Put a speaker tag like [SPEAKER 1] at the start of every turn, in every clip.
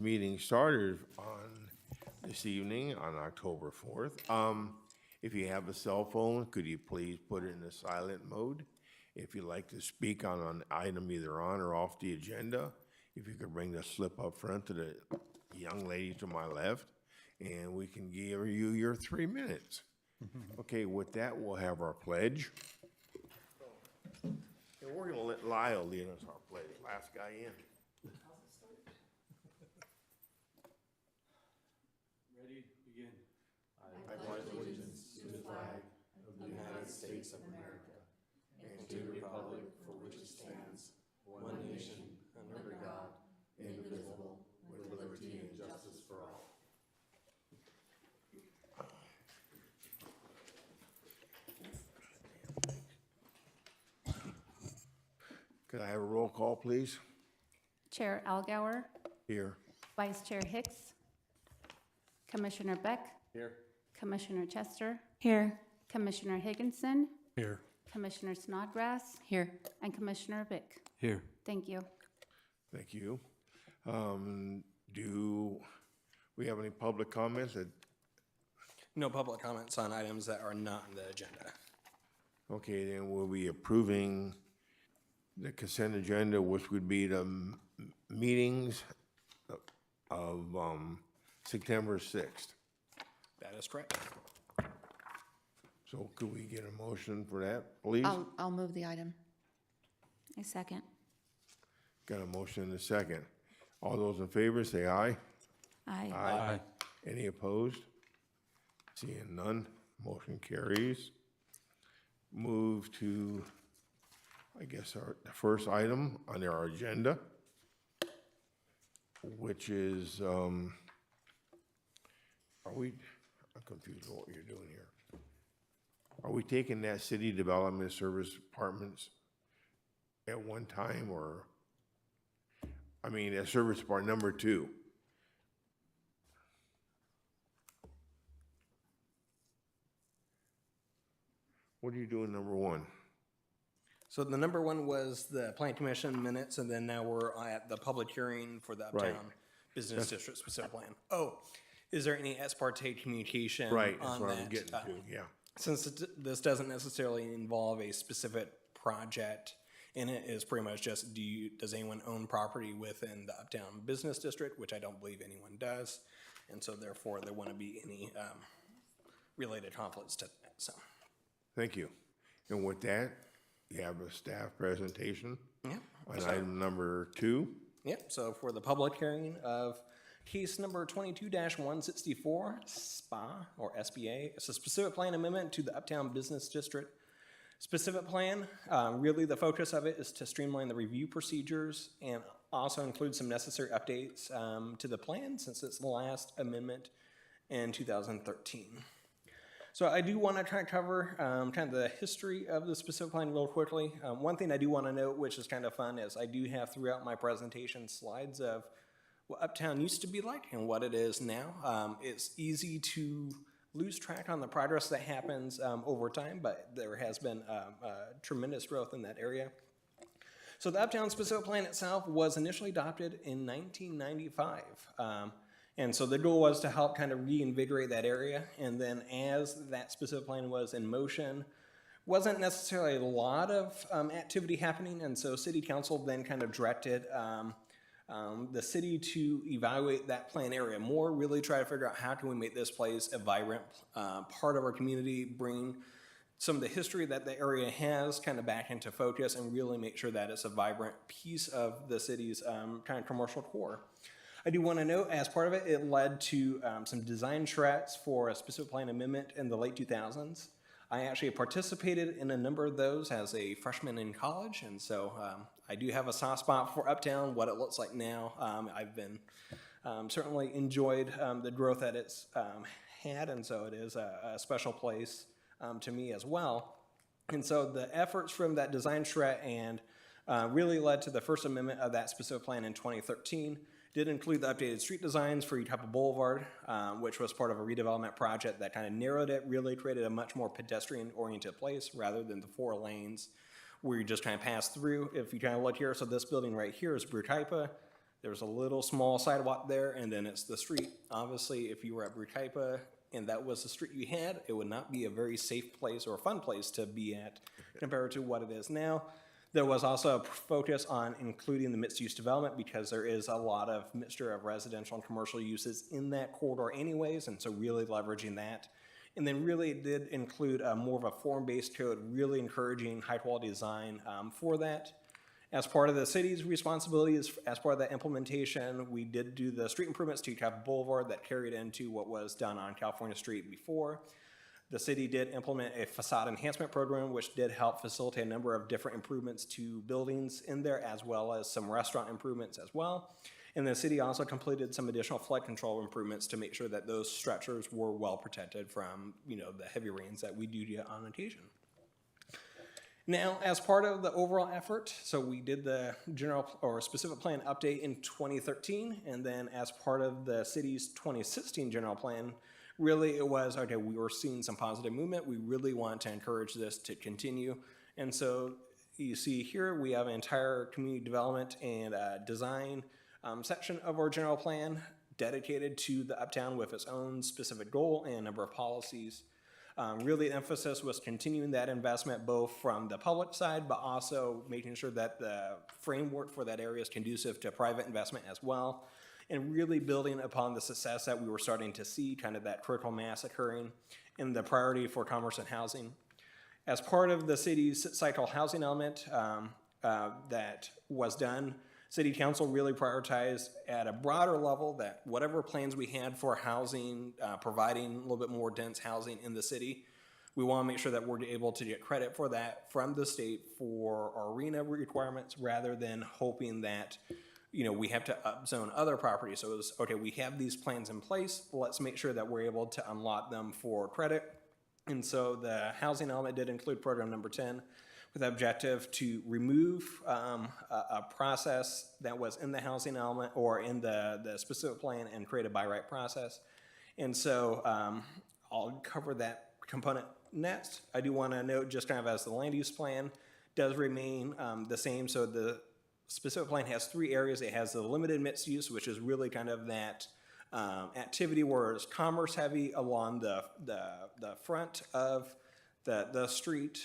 [SPEAKER 1] Meeting started on this evening on October 4th. If you have a cell phone, could you please put it in the silent mode? If you'd like to speak on an item either on or off the agenda, if you could bring the slip up front to the young lady to my left, and we can give you your 3 minutes. Okay, with that, we'll have our pledge. And we're gonna let Lyle lead us our pledge, last guy in.
[SPEAKER 2] Ready, begin.
[SPEAKER 3] I pledge allegiance to the flag of the United States of America and to the republic for which it stands, one nation, under God, indivisible, with liberty and justice for all.
[SPEAKER 1] Could I have a roll call, please?
[SPEAKER 4] Chair Algauer,
[SPEAKER 1] Here.
[SPEAKER 4] Vice Chair Hicks, Commissioner Beck,
[SPEAKER 2] Here.
[SPEAKER 4] Commissioner Chester. Here. Commissioner Higginson,
[SPEAKER 2] Here.
[SPEAKER 4] Commissioner Snodgrass. Here. And Commissioner Vick.
[SPEAKER 2] Here.
[SPEAKER 4] Thank you.
[SPEAKER 1] Thank you. Do we have any public comments?
[SPEAKER 5] No public comments on items that are not on the agenda.
[SPEAKER 1] Okay, then we'll be approving the consent agenda, which would be the meetings of September 6th.
[SPEAKER 5] That is correct.
[SPEAKER 1] So could we get a motion for that, please?
[SPEAKER 6] I'll move the item.
[SPEAKER 4] A second.
[SPEAKER 1] Got a motion and a second. All those in favor, say aye.
[SPEAKER 4] Aye.
[SPEAKER 2] Aye.
[SPEAKER 1] Any opposed? Seeing none, motion carries. Move to, I guess, the first item on our agenda, which is, I'm confused with what you're doing here. Are we taking that city development service departments at one time, or, at service department number 2? What are you doing, number 1?
[SPEAKER 5] So the number one was the Plan Commission minutes, and then now we're at the public hearing for the
[SPEAKER 1] Right.
[SPEAKER 5] Uptown Business District specific plan. Oh, is there any ex parte communication
[SPEAKER 1] Right, that's
[SPEAKER 5] on
[SPEAKER 1] what I'm
[SPEAKER 5] that?
[SPEAKER 1] getting to, yeah.
[SPEAKER 5] Since this doesn't necessarily involve a specific project, and it is pretty much just, does anyone own property within the Uptown Business District, which I don't believe anyone does, and so therefore there wouldn't be any related conflicts to that, so.
[SPEAKER 1] Thank you. And with that, you have a staff presentation
[SPEAKER 5] Yeah.
[SPEAKER 1] on item number 2.
[SPEAKER 5] Yep, so for the public hearing of case number 22-164, SPA, or SBA, it's a specific plan amendment to the Uptown Business District specific plan. Really, the focus of it is to streamline the review procedures and also include some necessary updates to the plan since it's the last amendment in 2013. So I do want to try to cover kind of the history of the specific plan real quickly. One thing I do want to note, which is kind of fun, is I do have throughout my presentation slides of what Uptown used to be like and what it is now. It's easy to lose track on the progress that happens over time, but there has been tremendous growth in that area. So the Uptown specific plan itself was initially adopted in 1995. And so the goal was to help kind of reinvigorate that area. And then as that specific plan was in motion, wasn't necessarily a lot of activity happening. And so city council then kind of directed the city to evaluate that plan area more, really try to figure out how can we make this place a vibrant part of our community, bring some of the history that the area has kind of back into focus and really make sure that it's a vibrant piece of the city's kind of commercial core. I do want to note, as part of it, it led to some design charrettes for a specific plan amendment in the late 2000s. I actually participated in a number of those as a freshman in college, and so I do have a soft spot for Uptown, what it looks like now. I've been certainly enjoyed the growth that it's had, and so it is a special place to me as well. And so the efforts from that design charrette and really led to the first amendment of that specific plan in 2013. Did include the updated street designs for Yucaipa Boulevard, which was part of a redevelopment project that kind of narrowed it, really created a much more pedestrian-oriented place rather than the 4 lanes where you just kind of pass through. If you kind of look here, so this building right here is Yucaipa. There's a little small sidewalk there, and then it's the street. Obviously, if you were at Yucaipa and that was the street you had, it would not be a very safe place or a fun place to be at compared to what it is now. There was also a focus on including the mixed-use development because there is a lot of mixture of residential and commercial uses in that corridor anyways, and so really leveraging that. And then really it did include more of a form-based code, really encouraging high-quality design for that. As part of the city's responsibilities, as part of that implementation, we did do the street improvements to Yucaipa Boulevard that carried into what was done on California Street before. The city did implement a facade enhancement program, which did help facilitate a number of different improvements to buildings in there, as well as some restaurant improvements as well. And the city also completed some additional flood control improvements to make sure that those structures were well protected from, the heavy rains that we do get on occasion. Now, as part of the overall effort, so we did the general or specific plan update in 2013, and then as part of the city's 2016 general plan, really it was, okay, we were seeing some positive movement. We really want to encourage this to continue. And so you see here, we have an entire community development and design section of our general plan dedicated to the Uptown with its own specific goal and number of policies. Really, the emphasis was continuing that investment both from the public side, but also making sure that the framework for that area is conducive to private investment as well, and really building upon the success that we were starting to see, kind of that critical mass occurring in the priority for commerce and housing. As part of the city's cycle housing element that was done, City Council really prioritized at a broader level that whatever plans we had for housing, providing a little bit more dense housing in the city, we want to make sure that we're able to get credit for that from the state for our RENA requirements rather than hoping that we have to upzone other properties. So it was, okay, we have these plans in place, let's make sure that we're able to unlock them for credit. And so the housing element did include program number 10, with the objective to remove a process that was in the housing element or in the specific plan and create a by right process. And so I'll cover that component next. I do want to note, just kind of as the land use plan does remain the same. So the specific plan has 3 areas. It has the limited mixed use, which is really kind of that activity where it's commerce heavy along the front of the street.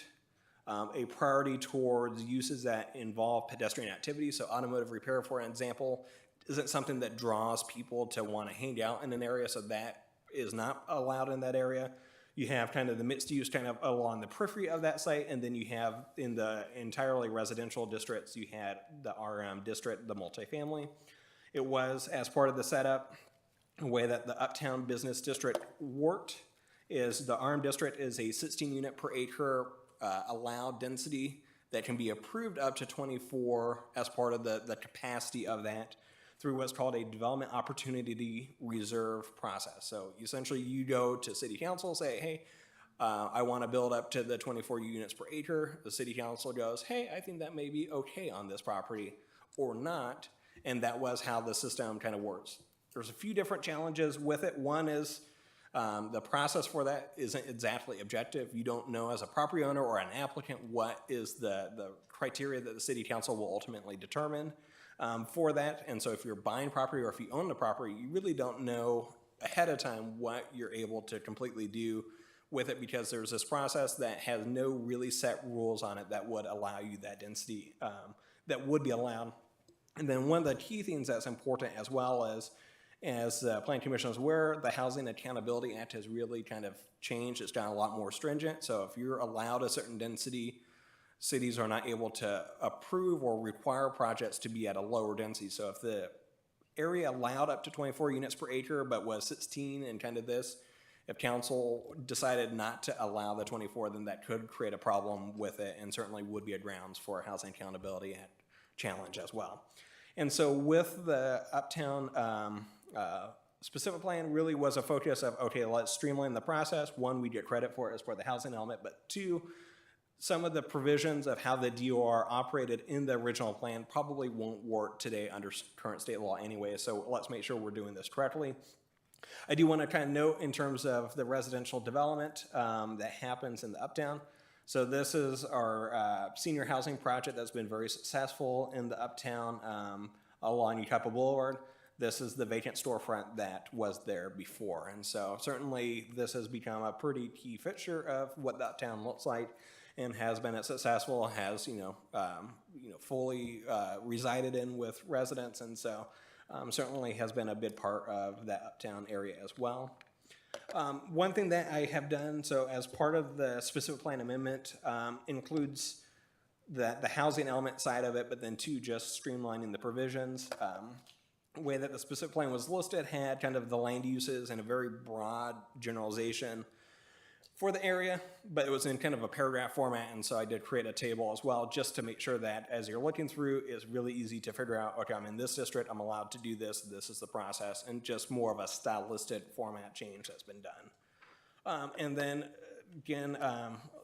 [SPEAKER 5] A priority towards uses that involve pedestrian activity. So automotive repair, for example, isn't something that draws people to want to hang out in an area, so that is not allowed in that area. You have kind of the mixed use kind of along the periphery of that site, and then you have in the entirely residential districts, you had the RM district, the multifamily. It was, as part of the setup, the way that the Uptown Business District worked is the RM district is a 16 unit per acre allowed density that can be approved up to 24 as part of the capacity of that through what's called a development opportunity reserve process. So essentially you go to city council, say, hey, I want to build up to the 24 units per acre. The city council goes, hey, I think that may be okay on this property or not. And that was how the system kind of works. There's a few different challenges with it. One is the process for that isn't exactly objective. You don't know as a property owner or an applicant what is the criteria that the city council will ultimately determine for that. And so if you're buying property or if you own the property, you really don't know ahead of time what you're able to completely do with it because there's this process that has no really set rules on it that would allow you that density that would be allowed. And then one of the key things that's important as well as the Planning Commission is aware, the Housing Accountability Act has really kind of changed. It's gotten a lot more stringent. So if you're allowed a certain density, cities are not able to approve or require projects to be at a lower density. So if the area allowed up to 24 units per acre but was 16 and kind of this, if council decided not to allow the 24, then that could create a problem with it and certainly would be a grounds for a Housing Accountability Act challenge as well. And so with the Uptown specific plan really was a focus of, okay, let's streamline the process. One, we get credit for it as part of the housing element, but two, some of the provisions of how the DOR operated in the original plan probably won't work today under current state law anyway, so let's make sure we're doing this correctly. I do want to kind of note in terms of the residential development that happens in the Uptown. So this is our senior housing project that's been very successful in the Uptown. along Yucaipa Boulevard. This is the vacant storefront that was there before. And so certainly this has become a pretty key fixture of what the uptown looks like and has been as successful, has, fully resided in with residents. And so certainly has been a big part of that uptown area as well. One thing that I have done, so as part of the specific plan amendment, includes the housing element side of it, but then two, just streamlining the provisions. Way that the specific plan was listed had kind of the land uses and a very broad generalization for the area, but it was in kind of a paragraph format, and so I did create a table as well just to make sure that as you're looking through, it's really easy to figure out, okay, I'm in this district, I'm allowed to do this, this is the process, and just more of a stylistic format change that's been done. And then, again,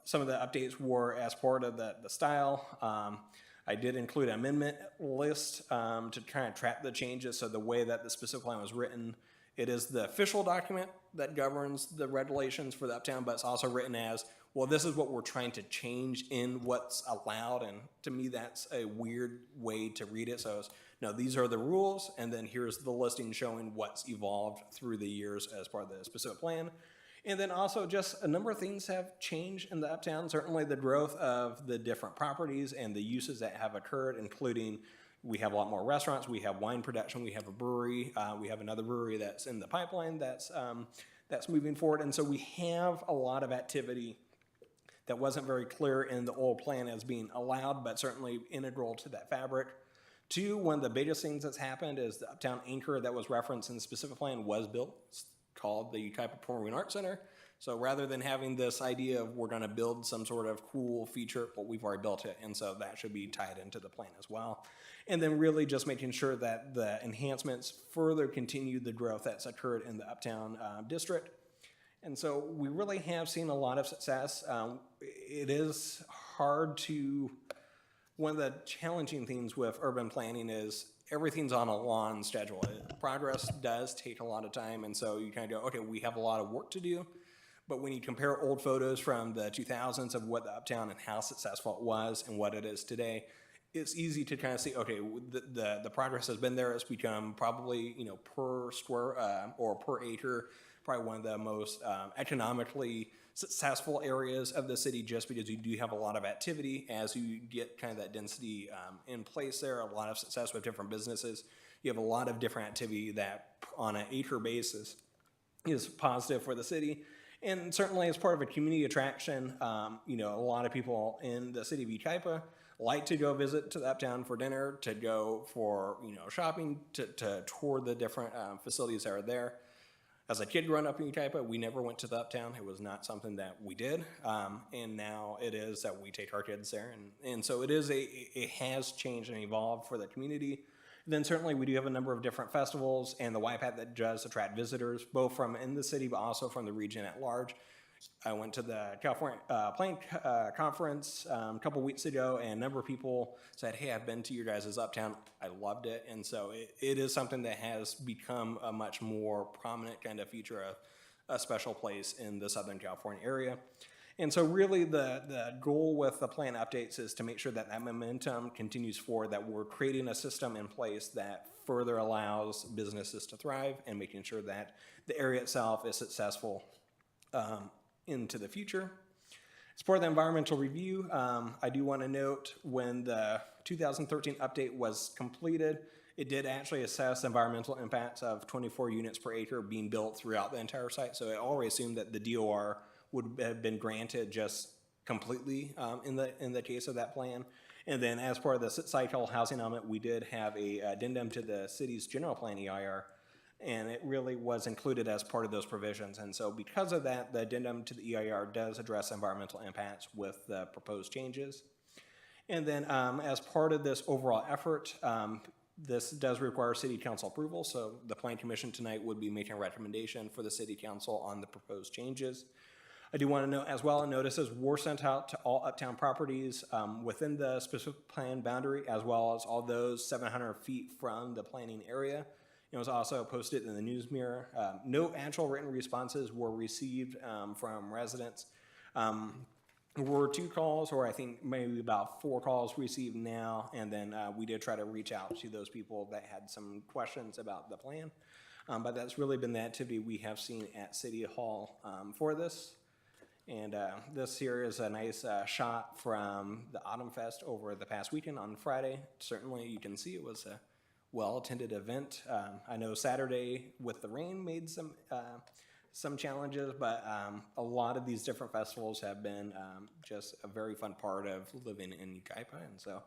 [SPEAKER 5] some of the updates were as part of the style. I did include an amendment list to try and track the changes. So the way that the specific plan was written, it is the official document that governs the regulations for the uptown, but it's also written as, well, this is what we're trying to change in what's allowed. And to me, that's a weird way to read it. So it's, no, these are the rules, and then here's the listing showing what's evolved through the years as part of the specific plan. And then also just a number of things have changed in the uptown. Certainly the growth of the different properties and the uses that have occurred, including we have a lot more restaurants, we have wine production, we have a brewery, we have another brewery that's in the pipeline that's moving forward. And so we have a lot of activity that wasn't very clear in the old plan as being allowed, but certainly integral to that fabric. Two, one of the biggest things that's happened is the uptown anchor that was referenced in the specific plan was built. It's called the Yucaipa Performing Arts Center. So rather than having this idea of we're going to build some sort of cool feature, well, we've already built it, and so that should be tied into the plan as well. And then really just making sure that the enhancements further continue the growth that's occurred in the uptown district. And so we really have seen a lot of success. It is hard to, one of the challenging things with urban planning is everything's on a long schedule. Progress does take a lot of time, and so you kind of go, okay, we have a lot of work to do. But when you compare old photos from the 2000s of what the uptown and how successful it was and what it is today, it's easy to kind of see, okay, the progress has been there. It's become probably, per square or per acre, probably one of the most economically successful areas of the city, just because you do have a lot of activity as you get kind of that density in place there, a lot of success with different businesses. You have a lot of different activity that on an acre basis is positive for the city. And certainly as part of a community attraction, a lot of people in the city of Yucaipa like to go visit to the uptown for dinner, to go for, shopping, to tour the different facilities that are there. As a kid growing up in Yucaipa, we never went to the uptown. It was not something that we did. And now it is that we take our kids there. And so it has changed and evolved for the community. Then certainly we do have a number of different festivals and the Yucaipa that does attract visitors, both from in the city, but also from the region at large. I went to the California Planning Conference a couple weeks ago, and a number of people said, hey, I've been to your guys' uptown. I loved it. And so it is something that has become a much more prominent kind of feature of a special place in the Southern California area. And so really the goal with the plan updates is to make sure that that momentum continues forward, that we're creating a system in place that further allows businesses to thrive and making sure that the area itself is successful into the future. As part of the environmental review, I do want to note when the 2013 update was completed, it did actually assess environmental impacts of 24 units per acre being built throughout the entire site. So it already assumed that the DOR would have been granted just completely in the case of that plan. And then as part of the cycle housing element, we did have a addendum to the city's general plan EIR, and it really was included as part of those provisions. And so because of that, the addendum to the EIR does address environmental impacts with the proposed changes. And then as part of this overall effort, this does require city council approval. So the plan commission tonight would be making a recommendation for the city council on the proposed changes. I do want to note as well, notices were sent out to all uptown properties within the specific plan boundary, as well as all those 700 feet from the planning area. It was also posted in the News Mirror. No actual written responses were received from residents. There were 2 calls, or I think maybe about 4 calls received now, and then we did try to reach out to those people that had some questions about the plan. But that's really been the activity we have seen at City Hall for this. And this here is a nice shot from the Autumn Fest over the past weekend on Friday. Certainly you can see it was a well-attended event. I know Saturday with the rain made some challenges, but a lot of these different festivals have been just a very fun part of living in Yucaipa. And so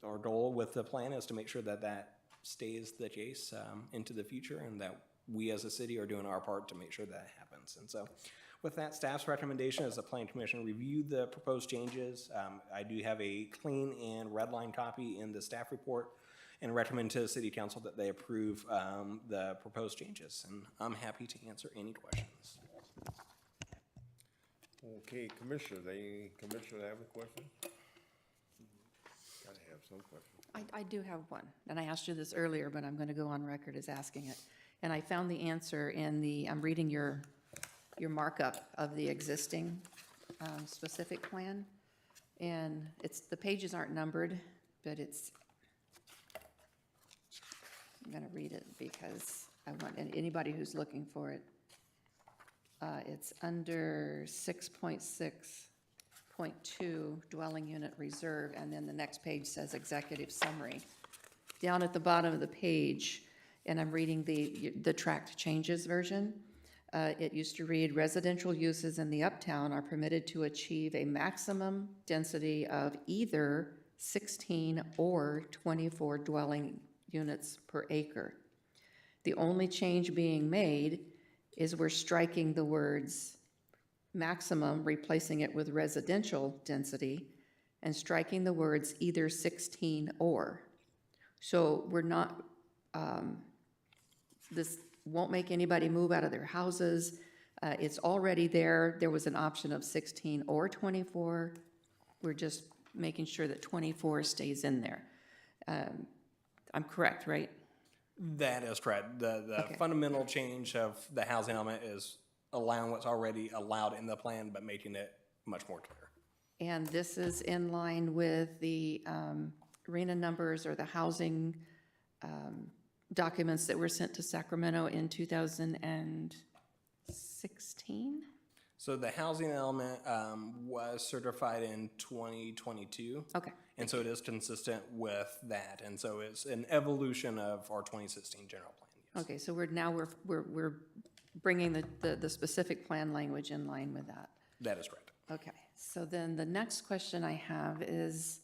[SPEAKER 5] our goal with the plan is to make sure that that stays the case into the future, and that we as a city are doing our part to make sure that happens. And so with that, staff's recommendation is the Planning Commission review the proposed changes. I do have a clean and red line copy in the staff report, and recommend to the City Council that they approve the proposed changes. And I'm happy to answer any questions.
[SPEAKER 1] Okay, Commissioner, any commissioner have a question? Gotta have some question.
[SPEAKER 6] I do have one, and I asked you this earlier, but I'm going to go on record as asking it. And I found the answer in I'm reading your markup of the existing specific plan. And the pages aren't numbered, but I'm going to read it because I want anybody who's looking for it. It's under 6.6.2 dwelling unit reserve, and then the next page says executive summary. Down at the bottom of the page, and I'm reading the tracked changes version, it used to read, residential uses in the uptown are permitted to achieve a maximum density of either 16 or 24 dwelling units per acre. The only change being made is we're striking the words maximum, replacing it with residential density, and striking the words either 16 or. So we're not, this won't make anybody move out of their houses. It's already there. There was an option of 16 or 24. We're just making sure that 24 stays in there. I'm correct, right?
[SPEAKER 5] That is correct. The
[SPEAKER 6] Okay.
[SPEAKER 5] fundamental change of the housing element is allowing what's already allowed in the plan, but making it much more clear.
[SPEAKER 6] And this is in line with the arena numbers or the housing documents that were sent to Sacramento in 2016?
[SPEAKER 5] So the housing element was certified in 2022.
[SPEAKER 6] Okay.
[SPEAKER 5] And so it is consistent with that. And so it's an evolution of our 2016 general plan. Yes.
[SPEAKER 6] Okay, so we're bringing the specific plan language in line with that.
[SPEAKER 5] That is correct.
[SPEAKER 6] Okay, so then the next question I have is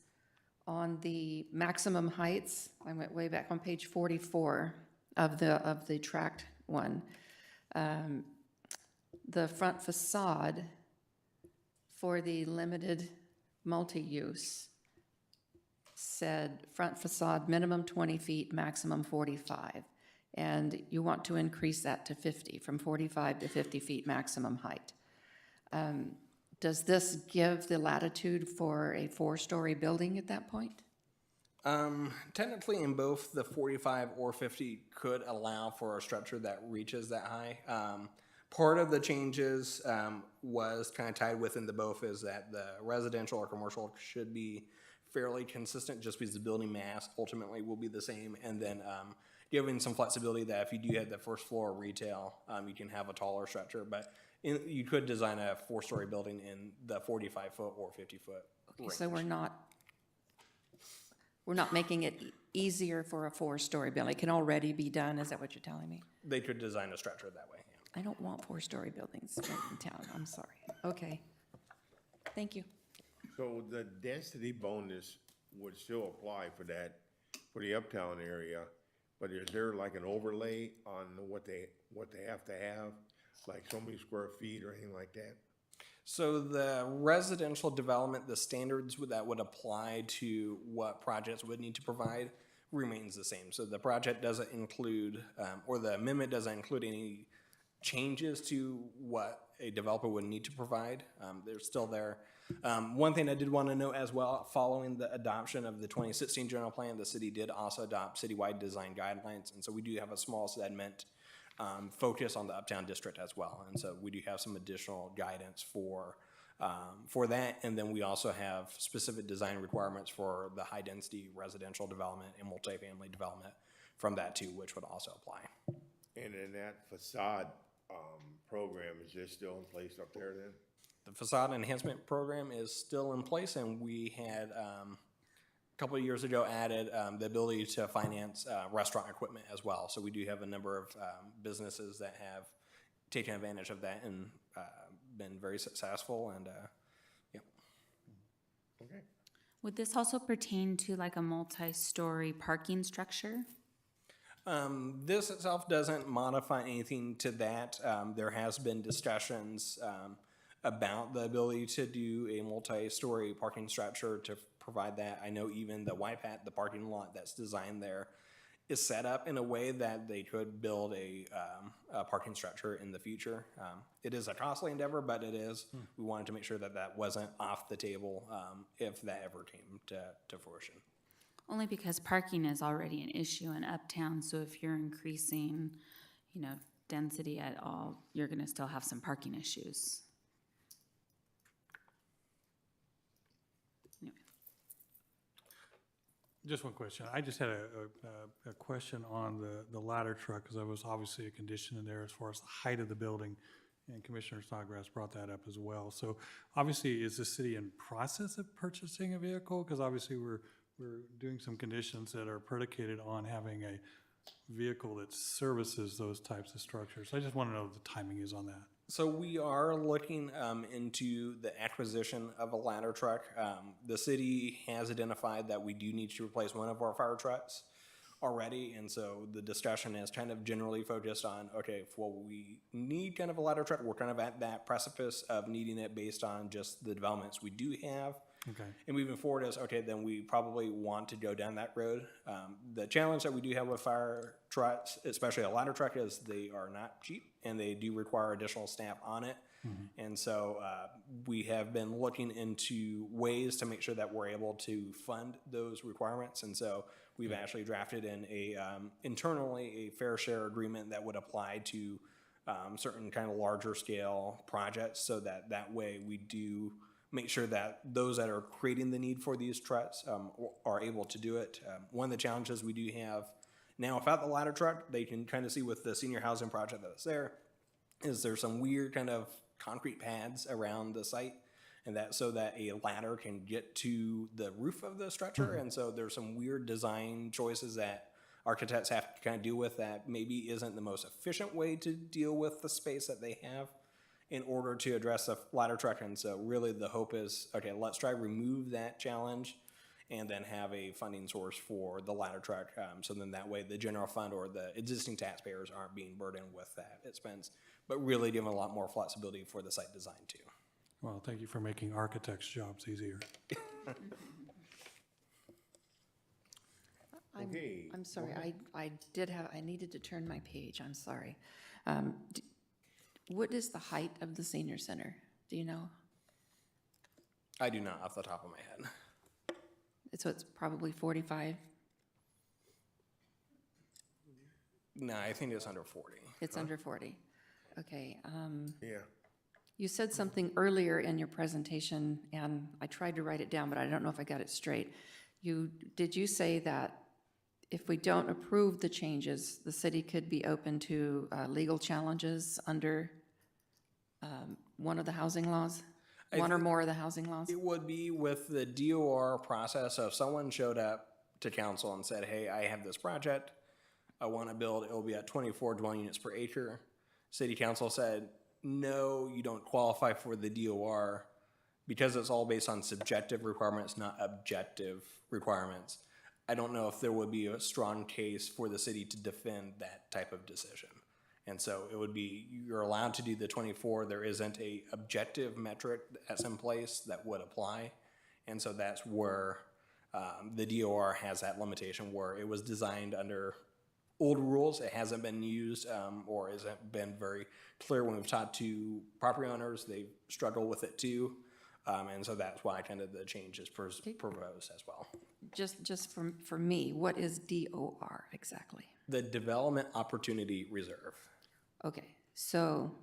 [SPEAKER 6] on the maximum heights. I went way back on page 44 of the tract one. The front facade for the limited multi-use said front facade minimum 20 feet, maximum 45. And you want to increase that to 50, from 45 to 50 feet maximum height. Does this give the latitude for a 4-story building at that point?
[SPEAKER 5] Technically, in both the 45 or 50 could allow for a structure that reaches that high. Part of the changes was kind of tied within the both is that the residential or commercial should be fairly consistent just because the building mass ultimately will be the same. And then giving some flexibility that if you do have the first floor retail, you can have a taller structure. But you could design a 4-story building in the 45-foot or 50-foot range.
[SPEAKER 6] So we're not making it easier for a 4-story building. It can already be done, is that what you're telling me?
[SPEAKER 5] They could design a structure that way.
[SPEAKER 6] I don't want 4-story buildings in town, I'm sorry. Okay, thank you.
[SPEAKER 1] So the density bonus would still apply for that, for the uptown area, but is there like an overlay on what they have to have? Like so many square feet or anything like that?
[SPEAKER 5] So the residential development, the standards that would apply to what projects would need to provide remains the same. So the project doesn't include, or the amendment doesn't include any changes to what a developer would need to provide. They're still there. One thing I did want to note as well, following the adoption of the 2016 general plan, the city did also adopt citywide design guidelines. And so we do have a small segment focus on the uptown district as well. And so we do have some additional guidance for for that. And then we also have specific design requirements for the high-density residential development and multifamily development from that too, which would also apply.
[SPEAKER 1] And then that facade, program, is just still in place up there then?
[SPEAKER 5] The facade enhancement program is still in place, and we had, a couple of years ago, added the ability to finance restaurant equipment as well. So we do have a number of businesses that have taken advantage of that and been very successful, and yeah.
[SPEAKER 1] Okay.
[SPEAKER 4] Would this also pertain to like a multi-story parking structure?
[SPEAKER 5] This itself doesn't modify anything to that. There has been discussions about the ability to do a multi-story parking structure to provide that. I know even the Yucaipa, the parking lot that's designed there, is set up in a way that they could build a parking structure in the future. It is a costly endeavor, but it is. We wanted to make sure that that wasn't off the table if that ever came to fruition.
[SPEAKER 4] Only because parking is already an issue in Uptown, so if you're increasing, density at all, you're gonna still have some parking issues. Anyway.
[SPEAKER 2] Just one question. I just had a question on the ladder truck, because there was obviously a condition in there as far as the height of the building, and Commissioner Snodgrass brought that up as well. So obviously, is the city in process of purchasing a vehicle? Because obviously, we're doing some conditions that are predicated on having a vehicle that services those types of structures. I just want to know what the timing is on that.
[SPEAKER 5] So we are looking into the acquisition of a ladder truck. The city has identified that we do need to replace one of our fire trucks already, and so the discussion is kind of generally focused on, okay, well, we need kind of a ladder truck. We're kind of at that precipice of needing it based on just the developments we do have.
[SPEAKER 2] Okay.
[SPEAKER 5] And moving forward is, okay, then we probably want to go down that road. The challenge that we do have with fire trucks, especially a ladder truck, is they are not cheap and they do require additional staff on it. And so we have been looking into ways to make sure that we're able to fund those requirements. And so we've actually drafted in internally a fair share agreement that would apply to certain kind of larger scale projects, so that way we do make sure that those that are creating the need for these trucks are able to do it. One of the challenges we do have now without the ladder truck, they can kind of see with the senior housing project that's there, is there's some weird kind of concrete pads around the site, and that so that a ladder can get to the roof of the structure. And so there's some weird design choices that architects have to kind of deal with that maybe isn't the most efficient way to deal with the space that they have in order to address a ladder truck. And so really the hope is, okay, let's try to remove that challenge and then have a funding source for the ladder truck. So then that way the general fund or the existing taxpayers aren't being burdened with that expense, but really giving a lot more flexibility for the site design too.
[SPEAKER 2] Well, thank you for making architects' jobs easier.
[SPEAKER 1] Okay.
[SPEAKER 6] I'm sorry, I needed to turn my page, I'm sorry. What is the height of the senior center? Do you know?
[SPEAKER 5] I do not off the top of my head.
[SPEAKER 6] So it's probably 45?
[SPEAKER 5] No, I think it's under 40.
[SPEAKER 6] It's under 40. Okay.
[SPEAKER 1] Yeah.
[SPEAKER 6] You said something earlier in your presentation, and I tried to write it down, but I don't know if I got it straight. Did you say that if we don't approve the changes, the city could be open to legal challenges under one of the housing laws? One or more of the housing laws?
[SPEAKER 5] It would be with the DOR process. So if someone showed up to council and said, hey, I have this project, I want to build, it will be at 24 dwelling units per acre. City council said, no, you don't qualify for the DOR because it's all based on subjective requirements, not objective requirements. I don't know if there would be a strong case for the city to defend that type of decision. And so it would be, you're allowed to do the 24, there isn't a objective metric that's in place that would apply. And so that's where the DOR has that limitation, where it was designed under old rules. It hasn't been used or hasn't been very clear when we've talked to property owners. They struggle with it too. And so that's why kind of the change is proposed as well.
[SPEAKER 6] Just for me, what is DOR exactly?
[SPEAKER 5] The Development Opportunity Reserve.
[SPEAKER 6] Okay, so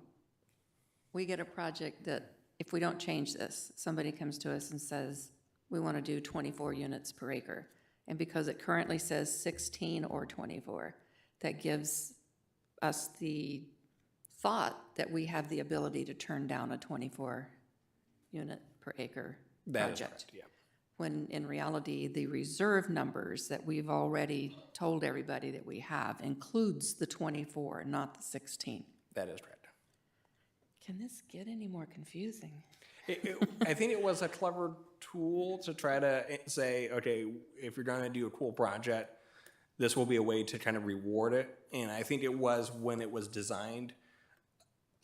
[SPEAKER 6] we get a project that if we don't change this, somebody comes to us and says, we want to do 24 units per acre. And because it currently says 16 or 24, that gives us the thought that we have the ability to turn down a 24 unit per acre
[SPEAKER 5] That is
[SPEAKER 6] project.
[SPEAKER 5] correct, yeah.
[SPEAKER 6] When in reality, the reserve numbers that we've already told everybody that we have includes the 24, not the 16.
[SPEAKER 5] That is correct.
[SPEAKER 6] Can this get any more confusing?
[SPEAKER 5] I think it was a clever tool to try to say, okay, if you're going to do a cool project, this will be a way to kind of reward it. And I think it was, when it was designed,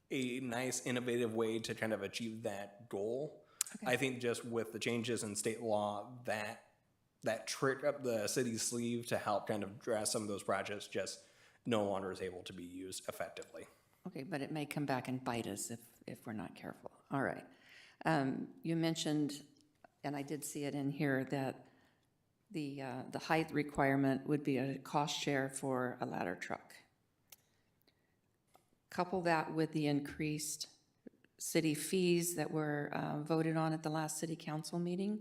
[SPEAKER 5] a nice, innovative way to kind of achieve that goal.
[SPEAKER 6] Okay.
[SPEAKER 5] I think just with the changes in state law, that trick up the city's sleeve to help kind of address some of those projects just no longer is able to be used effectively.
[SPEAKER 6] Okay, but it may come back and bite us if we're not careful. All right. You mentioned, and I did see it in here, that the height requirement would be a cost share for a ladder truck. Couple that with the increased city fees that were voted on at the last city council meeting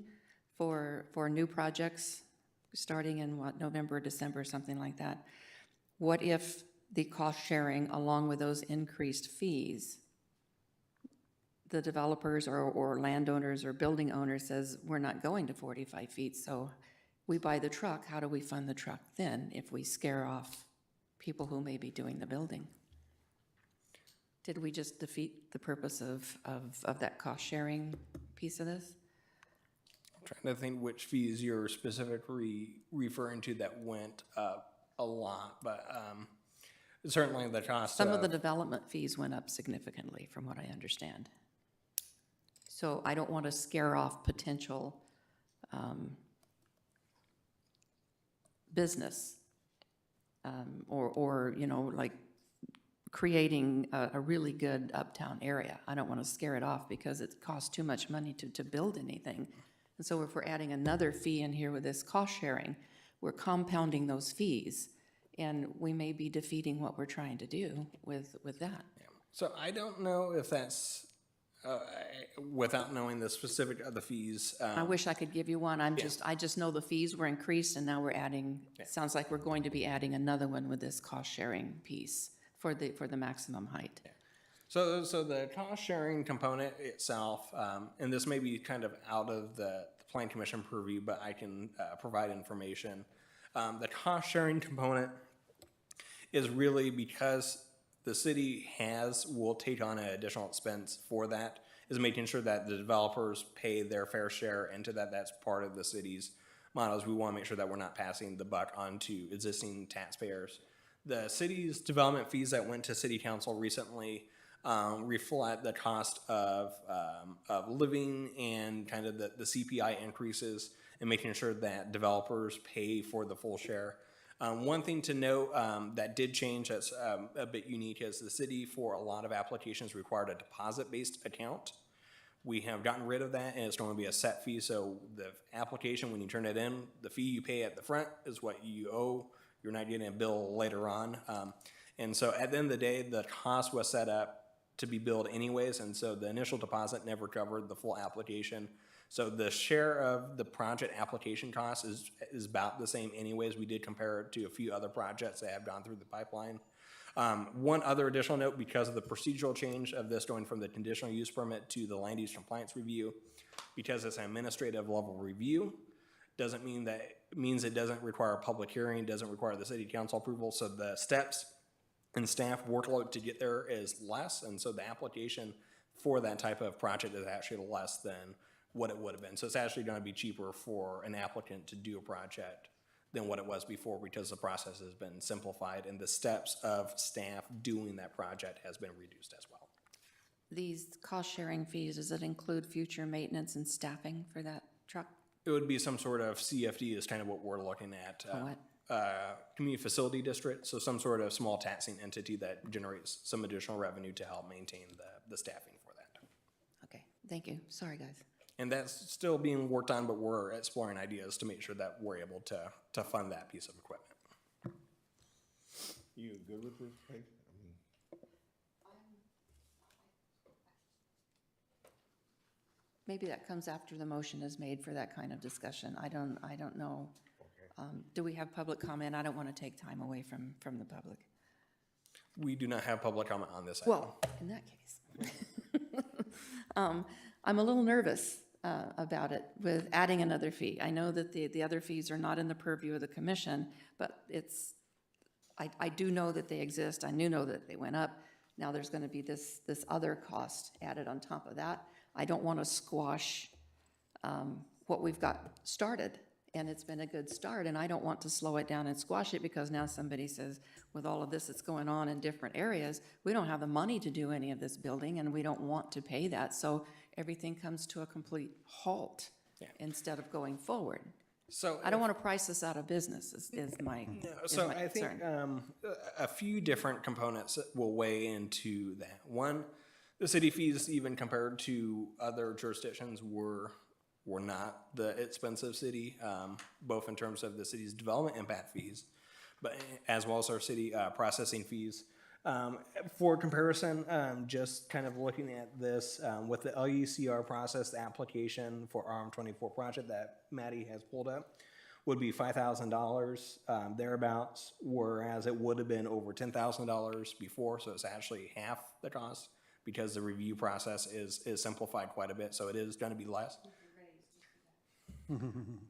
[SPEAKER 6] for new projects, starting in November, December, something like that. What if the cost sharing, along with those increased fees, the developers or landowners or building owners says, we're not going to 45 feet, so we buy the truck, how do we fund the truck then if we scare off people who may be doing the building? Did we just defeat the purpose of that cost-sharing piece of this?
[SPEAKER 5] I'm trying to think which fees you're specifically referring to that went up a lot, but certainly the cost
[SPEAKER 6] Some of the development fees went up significantly, from what I understand. So I don't want to scare off potential business or, you know, like creating a really good uptown area. I don't want to scare it off because it costs too much money to build anything. And so if we're adding another fee in here with this cost sharing, we're compounding those fees, and we may be defeating what we're trying to do with that.
[SPEAKER 5] So I don't know if that's, without knowing the specific of the fees.
[SPEAKER 6] I wish I could give you one. I just know the fees were increased, and now we're adding, it sounds like we're going to be adding another one with this cost sharing piece for the maximum height.
[SPEAKER 5] So the cost sharing component itself, and this may be kind of out of the Plan Commission purview, but I can provide information. The cost sharing component is really because the city will take on an additional expense for that, is making sure that the developers pay their fair share into that. That's part of the city's models. We want to make sure that we're not passing the buck on to existing taxpayers. The city's development fees that went to city council recently reflect the cost of living and kind of the CPI increases and making sure that developers pay for the full share. One thing to note that did change that's a bit unique is the city, for a lot of applications, required a deposit-based account. We have gotten rid of that, and it's going to be a set fee. So the application, when you turn it in, the fee you pay at the front is what you owe. You're not getting a bill later on. And so at the end of the day, the cost was set up to be billed anyways, and so the initial deposit never covered the full application. So the share of the project application cost is about the same anyways. We did compare it to a few other projects that have gone through the pipeline. One other additional note, because of the procedural change of this going from the conditional use permit to the land use compliance review, because it's an administrative level review, doesn't mean that it means it doesn't require a public hearing, doesn't require the city council approval. So the steps and staff workload to get there is less, and so the application for that type of project is actually less than what it would have been. So it's actually going to be cheaper for an applicant to do a project than what it was before, because the process has been simplified and the steps of staff doing that project has been reduced as well.
[SPEAKER 6] These cost-sharing fees, does it include future maintenance and staffing for that truck?
[SPEAKER 5] It would be some sort of CFD is kind of what we're looking at.
[SPEAKER 6] What?
[SPEAKER 5] Community facility district, so some sort of small taxing entity that generates some additional revenue to help maintain the staffing for that.
[SPEAKER 6] Okay, thank you. Sorry, guys.
[SPEAKER 5] And that's still being worked on, but we're exploring ideas to make sure that we're able to fund that piece of equipment.
[SPEAKER 1] You good with this, Peg?
[SPEAKER 6] Maybe that comes after the motion is made for that kind of discussion. I don't know. Do we have public comment? I don't want to take time away from the public.
[SPEAKER 5] We do not have public comment on this item.
[SPEAKER 6] Well, in that case. I'm a little nervous about it with adding another fee. I know that the other fees are not in the purview of the commission, but I do know that they exist. I do know that they went up. Now there's going to be this other cost added on top of that. I don't want to squash what we've got started, and it's been a good start, and I don't want to slow it down and squash it because now somebody says, with all of this that's going on in different areas, we don't have the money to do any of this building, and we don't want to pay that, so everything comes to a complete halt instead of going forward.
[SPEAKER 5] So
[SPEAKER 6] I don't want to price this out of business, is my
[SPEAKER 5] So
[SPEAKER 6] my
[SPEAKER 5] I think
[SPEAKER 6] concern.
[SPEAKER 5] a few different components will weigh into that. One, the city fees, even compared to other jurisdictions, were not the expensive city, both in terms of the city's development impact fees, but as well as our city processing fees. For comparison, just kind of looking at this with the LUCR process, the application for RM24 project that Maddie has pulled up would be $5,000 thereabouts, whereas it would have been over $10,000 before, so it's actually half the cost because the review process is simplified quite a bit, so it is going to be less.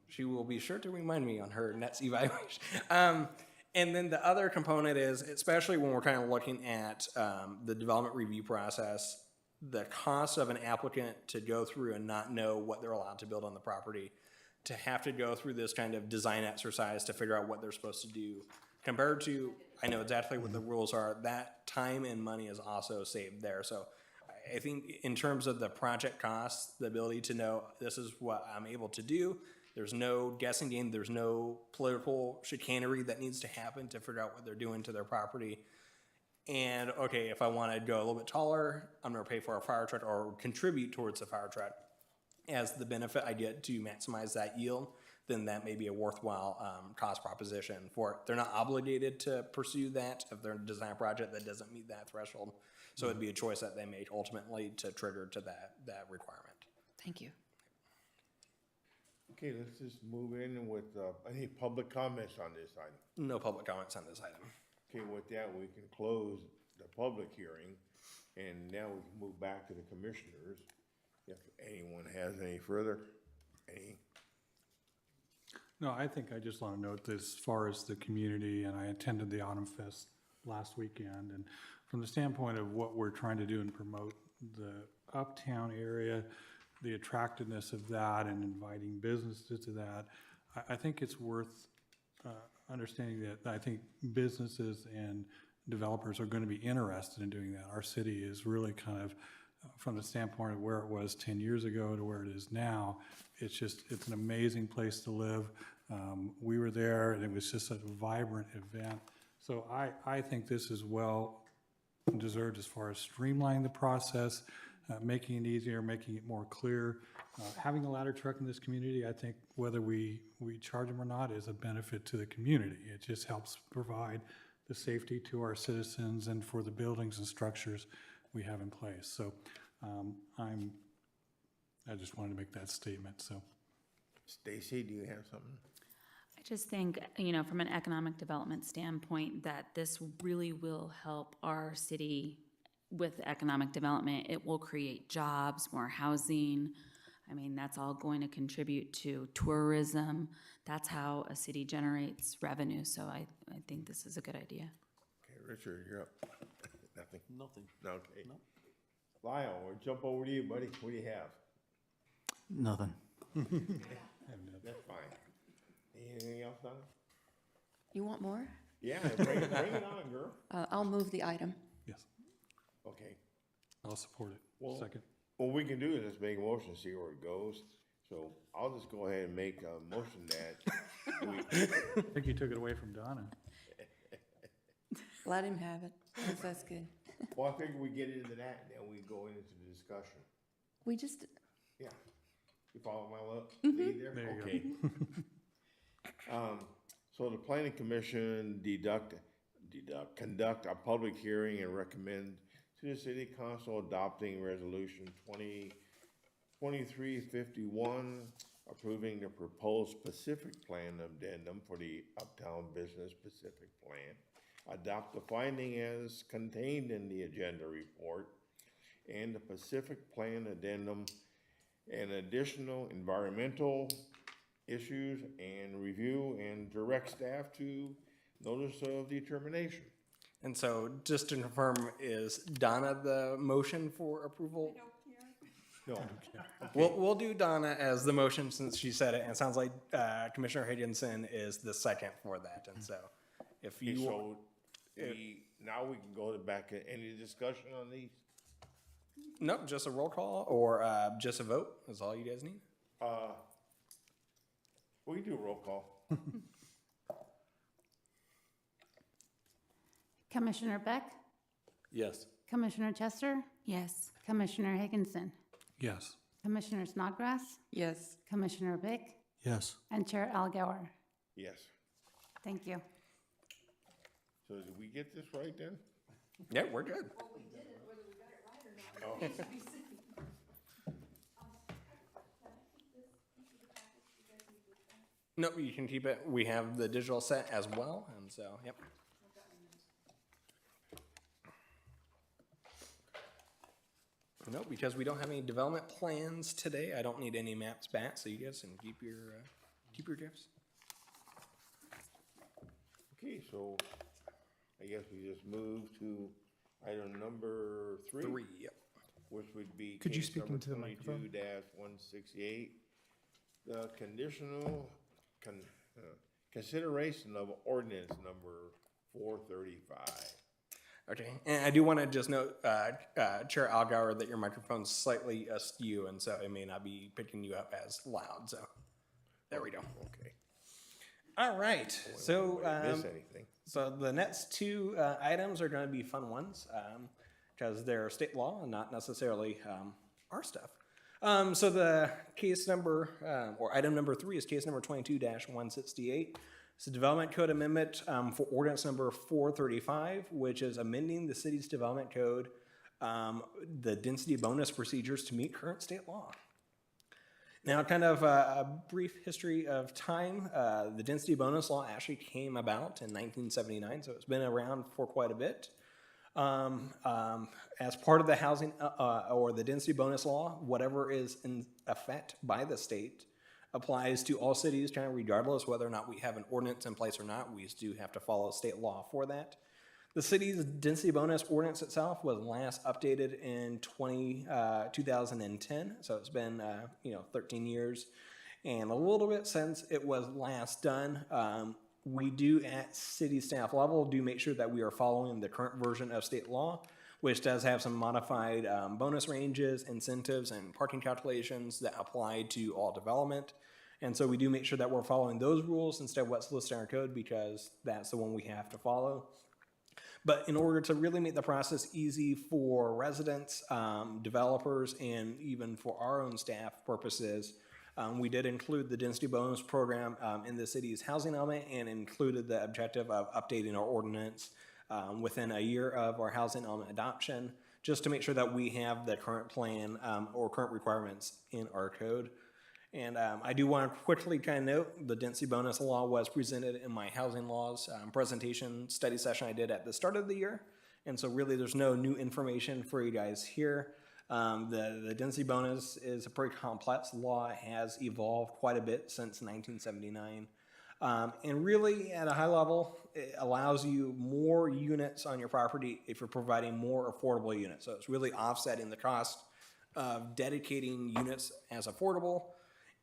[SPEAKER 5] She will be sure to remind me on her next evaluation. And then the other component is, especially when we're kind of looking at the development review process, the cost of an applicant to go through and not know what they're allowed to build on the property, to have to go through this kind of design exercise to figure out what they're supposed to do, compared to, I know exactly what the rules are, that time and money is also saved there. So I think in terms of the project costs, the ability to know this is what I'm able to do, there's no guessing game, there's no political chicanery that needs to happen to figure out what they're doing to their property. And okay, if I want to go a little bit taller, I'm going to pay for a fire truck or contribute towards the fire truck as the benefit I get to maximize that yield, then that may be a worthwhile cost proposition for it. They're not obligated to pursue that if they're in a design project that doesn't meet that threshold. So it'd be a choice that they make ultimately to trigger to that requirement.
[SPEAKER 6] Thank you.
[SPEAKER 1] Okay, let's just move in with any public comments on this item.
[SPEAKER 5] No public comments on this item.
[SPEAKER 1] Okay, with that, we can close the public hearing, and now we can move back to the commissioners. If anyone has any further,
[SPEAKER 2] No, I think I just want to note this as far as the community, and I attended the Autumn Fest last weekend, and from the standpoint of what we're trying to do and promote the uptown area, the attractiveness of that and inviting businesses to that, I think it's worth understanding that I think businesses and developers are going to be interested in doing that. Our city is really kind of, from the standpoint of where it was 10 years ago to where it is now, it's an amazing place to live. We were there, and it was just a vibrant event. So I think this is well deserved as far as streamlining the process, making it easier, making it more clear. Having a ladder truck in this community, I think whether we charge them or not, is a benefit to the community. It just helps provide the safety to our citizens and for the buildings and structures we have in place. So I just wanted to make that statement, so.
[SPEAKER 1] Stacy, do you have something?
[SPEAKER 4] I just think, from an economic development standpoint, that this really will help our city with economic development. It will create jobs, more housing. I mean, that's all going to contribute to tourism. That's how a city generates revenue. So I think this is a good idea.
[SPEAKER 1] Okay, Richard, you're up. Nothing?
[SPEAKER 3] Nothing.
[SPEAKER 1] Okay. Lyle, we'll jump over to you, buddy. What do you have?
[SPEAKER 3] Nothing.
[SPEAKER 1] That's fine. Anything else on it?
[SPEAKER 6] You want more?
[SPEAKER 1] Yeah, bring it on, girl.
[SPEAKER 6] I'll move the item.
[SPEAKER 2] Yes,
[SPEAKER 1] Okay.
[SPEAKER 2] I'll support it.
[SPEAKER 1] Well-
[SPEAKER 2] Second.
[SPEAKER 1] What we can do is just make a motion, see where it goes. So I'll just go ahead and make a motion that we,
[SPEAKER 2] I think you took it away from Donna.
[SPEAKER 6] Let him have it. That's good.
[SPEAKER 1] well, I figure we get into that and then we go into the discussion.
[SPEAKER 6] We just,
[SPEAKER 1] Yeah. You follow my lead there?
[SPEAKER 2] There you go.
[SPEAKER 1] Okay. So the planning commission conduct a public hearing and recommend to the city council adopting resolution 2351, approving the proposed specific plan addendum for the Uptown Business Specific Plan. Adopt the finding as contained in the agenda report and the Pacific Plan addendum and additional environmental issues and review and direct staff to notice of determination.
[SPEAKER 5] And so just to confirm, is Donna the motion for approval?
[SPEAKER 1] No,
[SPEAKER 5] We'll do Donna as the motion since she said it, and it sounds like Commissioner Higginson is the second for that, and so if
[SPEAKER 1] okay,
[SPEAKER 5] you,
[SPEAKER 1] so now we can go back to any discussion on these?
[SPEAKER 5] nope, just a roll call or just a vote is all you guys need.
[SPEAKER 1] We can do a roll call.
[SPEAKER 7] Commissioner Beck,
[SPEAKER 3] Yes.
[SPEAKER 7] Commissioner Chester,
[SPEAKER 4] Yes.
[SPEAKER 7] Commissioner Higginson,
[SPEAKER 2] Yes.
[SPEAKER 7] Commissioner Snodgrass,
[SPEAKER 6] Yes.
[SPEAKER 7] Commissioner Bick,
[SPEAKER 2] Yes.
[SPEAKER 7] and Chair Algower.
[SPEAKER 1] Yes.
[SPEAKER 7] Thank you.
[SPEAKER 1] So did we get this right then?
[SPEAKER 5] Yeah, we're good. Nope, you can keep it. We have the digital set as well, and so, yep. No, because we don't have any development plans today. I don't need any maps back, so you guys can keep your gifts.
[SPEAKER 1] Okay, so I guess we just move to item number three.
[SPEAKER 5] Yep.
[SPEAKER 1] Which would be
[SPEAKER 8] Could you
[SPEAKER 1] case
[SPEAKER 8] speak
[SPEAKER 1] number
[SPEAKER 8] into the microphone?
[SPEAKER 1] 22-168. The consideration of ordinance number 435.
[SPEAKER 5] Okay, and I do want to just note, Chair Algauer, that your microphone's slightly askew, and so it may not be picking you up as loud, so there we go.
[SPEAKER 1] Okay.
[SPEAKER 5] All right, so,
[SPEAKER 1] Miss anything?
[SPEAKER 5] so the next two items are going to be fun ones, because they're state law and not necessarily our stuff. So the case number, or item number 3 is case number 22-168. It's a development code amendment for ordinance number 435, which is amending the city's development code, the density bonus procedures to meet current state law. Now, kind of a brief history of time. The density bonus law actually came about in 1979, so it's been around for quite a bit. As part of the housing or the density bonus law, whatever is in effect by the state applies to all cities, kind of regardless whether or not we have an ordinance in place or not. We do have to follow state law for that. The city's density bonus ordinance itself was last updated in 2010, so it's been 13 years and a little bit since it was last done. We do at city staff level do make sure that we are following the current version of state law, which does have some modified bonus ranges, incentives, and parking calculations that apply to all development. And so we do make sure that we're following those rules instead of what's listed in our code, because that's the one we have to follow. But in order to really make the process easy for residents, developers, and even for our own staff purposes, we did include the density bonus program in the city's housing element and included the objective of updating our ordinance within a year of our housing element adoption, just to make sure that we have the current plan or current requirements in our code. And I do want to quickly kind of note the density bonus law was presented in my housing laws presentation study session I did at the start of the year. And so really there's no new information for you guys here. The density bonus is a pretty complex law. It has evolved quite a bit since 1979. And really at a high level, it allows you more units on your property if you're providing more affordable units. So it's really offsetting the cost of dedicating units as affordable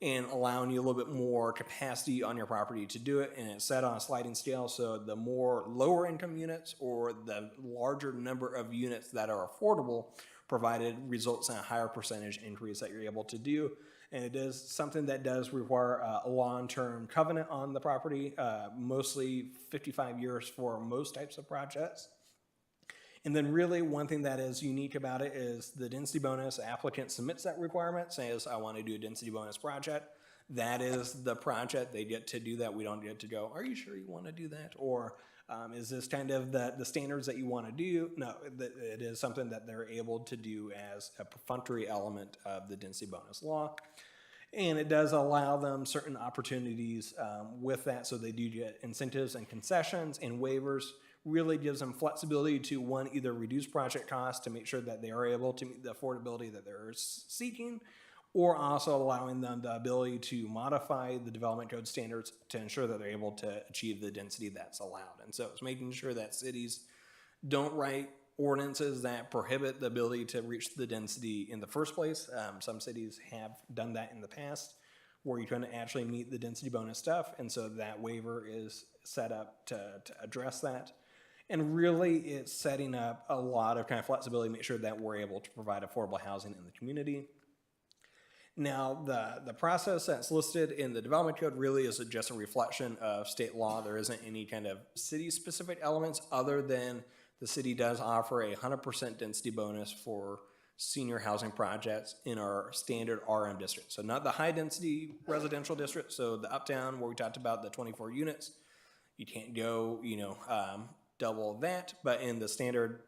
[SPEAKER 5] and allowing you a little bit more capacity on your property to do it. And it's set on a sliding scale, so the more lower income units or the larger number of units that are affordable provided results in a higher percentage increase that you're able to do. And it is something that does require a long-term covenant on the property, mostly 55 years for most types of projects. And then really one thing that is unique about it is the density bonus applicant submits that requirement, says, I want to do a density bonus project. That is the project. They get to do that. We don't get to go, are you sure you want to do that? Or Is this kind of the standards that you want to do? No, it is something that they're able to do as a perfunctory element of the density bonus law. And it does allow them certain opportunities with that, so they do get incentives and concessions and waivers. Really gives them flexibility to, one, either reduce project costs to make sure that they are able to meet the affordability that they're seeking, or also allowing them the ability to modify the development code standards to ensure that they're able to achieve the density that's allowed. And so it's making sure that cities don't write ordinances that prohibit the ability to reach the density in the first place. Some cities have done that in the past, where you can actually meet the density bonus stuff, and so that waiver is set up to address that. And really, it's setting up a lot of kind of flexibility to make sure that we're able to provide affordable housing in the community. Now, the process that's listed in the development code really is just a reflection of state law. There isn't any kind of city-specific elements other than the city does offer a 100% density bonus for senior housing projects in our standard RM district. So not the high-density residential district, so the uptown where we talked about the 24 units. You can't go, double that, but in the standard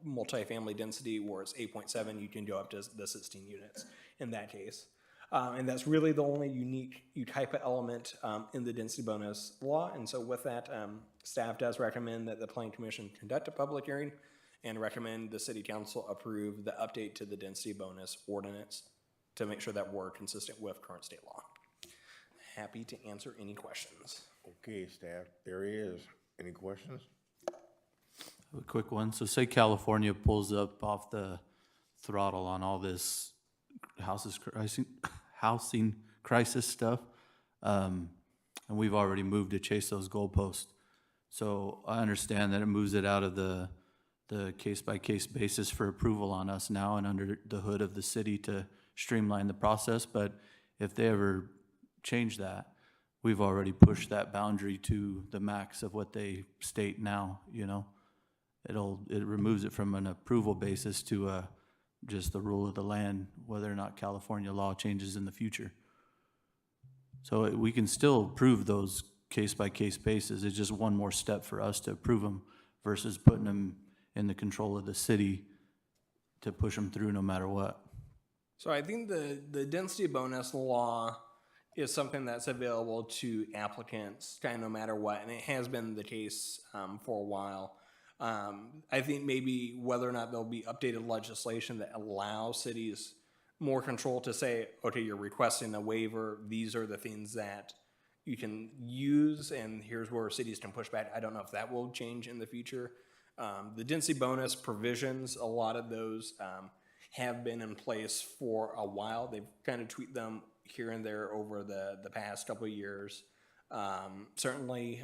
[SPEAKER 5] multifamily density where it's 8.7, you can go up to the 16 units in that case. And that's really the only unique Yucaipa element in the density bonus law. And so with that, staff does recommend that the Planning Commission conduct a public hearing and recommend the City Council approve the update to the density bonus ordinance to make sure that we're consistent with current state law. Happy to answer any questions.
[SPEAKER 1] Okay, staff, there he is. Any questions?
[SPEAKER 8] A quick one. So say California pulls up off the throttle on all this housing crisis stuff, and we've already moved to chase those goalposts. So I understand that it moves it out of the case-by-case basis for approval on us now and under the hood of the city to streamline the process. But if they ever change that, we've already pushed that boundary to the max of what they state now, It removes it from an approval basis to just the rule of the land, whether or not California law changes in the future. So we can still approve those case-by-case basis. It's just one more step for us to approve them versus putting them in the control of the city to push them through no matter what.
[SPEAKER 5] So I think the density bonus law is something that's available to applicants kind of no matter what, and it has been the case for a while. I think maybe whether or not there'll be updated legislation that allows cities more control to say, okay, you're requesting a waiver, these are the things that you can use, and here's where cities can push back. I don't know if that will change in the future. The density bonus provisions, a lot of those have been in place for a while. They've kind of tweaked them here and there over the past couple of years. Certainly,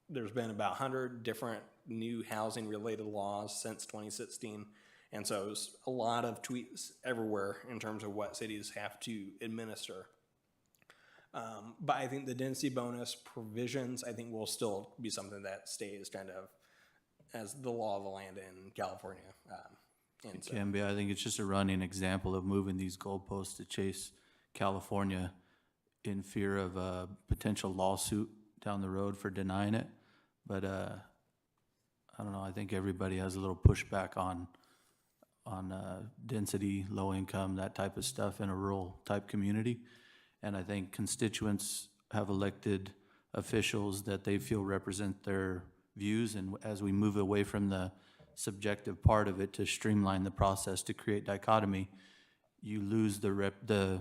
[SPEAKER 5] there's been about 100 different new housing related laws since 2016. And so there's a lot of tweaks everywhere in terms of what cities have to administer. But I think the density bonus provisions, I think will still be something that stays kind of as the law of the land in California. And so,
[SPEAKER 8] Can be. I think it's just a running example of moving these goalposts to chase California in fear of a potential lawsuit down the road for denying it. But I don't know. I think everybody has a little pushback on density, low income, that type of stuff in a rural type community. And I think constituents have elected officials that they feel represent their views. And as we move away from the subjective part of it to streamline the process to create dichotomy, you lose the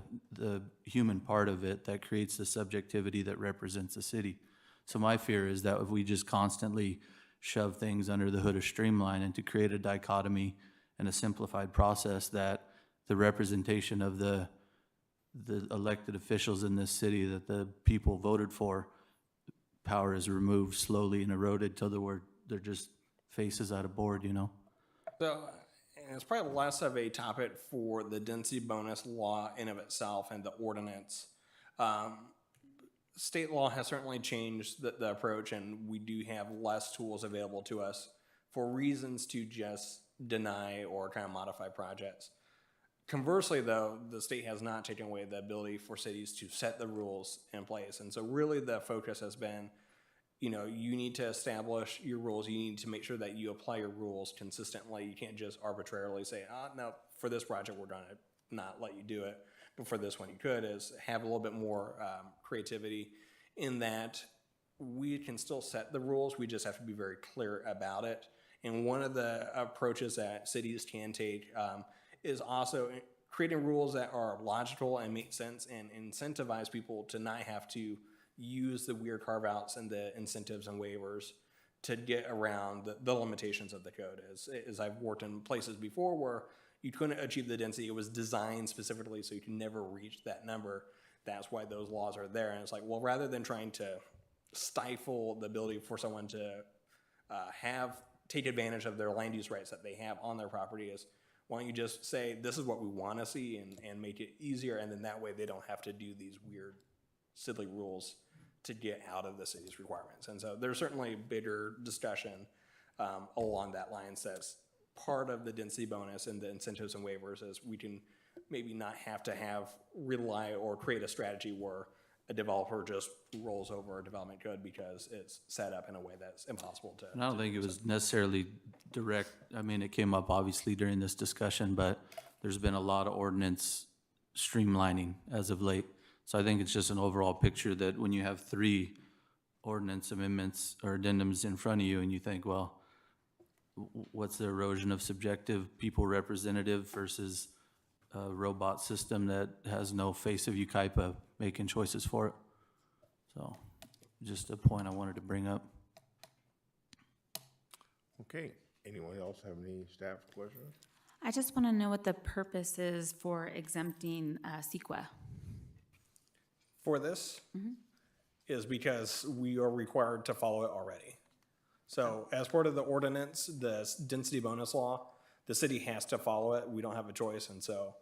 [SPEAKER 8] human part of it that creates the subjectivity that represents the city. So my fear is that if we just constantly shove things under the hood of streamline and to create a dichotomy and a simplified process, that the representation of the elected officials in this city that the people voted for, power is removed slowly and eroded till they're just faces out of board,
[SPEAKER 5] So and it's probably less of a topic for the density bonus law in of itself and the ordinance. State law has certainly changed the approach, and we do have less tools available to us for reasons to just deny or kind of modify projects. Conversely, though, the state has not taken away the ability for cities to set the rules in place. And so really the focus has been, you know, you need to establish your rules. You need to make sure that you apply your rules consistently. You can't just arbitrarily say, no, for this project, we're gonna not let you do it. But for this one, you could, is have a little bit more creativity in that we can still set the rules. We just have to be very clear about it. And one of the approaches that cities can take is also creating rules that are logical and make sense and incentivize people to not have to use the weird carve-outs and the incentives and waivers to get around the limitations of the code. As I've worked in places before where you couldn't achieve the density, it was designed specifically so you can never reach that number. That's why those laws are there. And it's like, well, rather than trying to stifle the ability for someone to take advantage of their land use rights that they have on their property, is why don't you just say, this is what we want to see, and make it easier, and then that way they don't have to do these weird, silly rules to get out of the city's requirements. And so there's certainly bigger discussion along that line. That's part of the density bonus and the incentives and waivers, is we can maybe not have to rely or create a strategy where a developer just rolls over a development code because it's set up in a way that's impossible to.
[SPEAKER 8] And I don't think it was necessarily direct, I mean, it came up obviously during this discussion, but there's been a lot of ordinance streamlining as of late. So I think it's just an overall picture that when you have 3 ordinance amendments or addendums in front of you and you think, well, what's the erosion of subjective people representative versus a robot system that has no face of Yucaipa making choices for it? So just a point I wanted to bring up.
[SPEAKER 1] Okay, anyone else have any staff questions?
[SPEAKER 4] I just want to know what the purpose is for exempting CEQA.
[SPEAKER 5] For this is because we are required to follow it already. So as part of the ordinance, the density bonus law, the city has to follow it. We don't have a choice. And so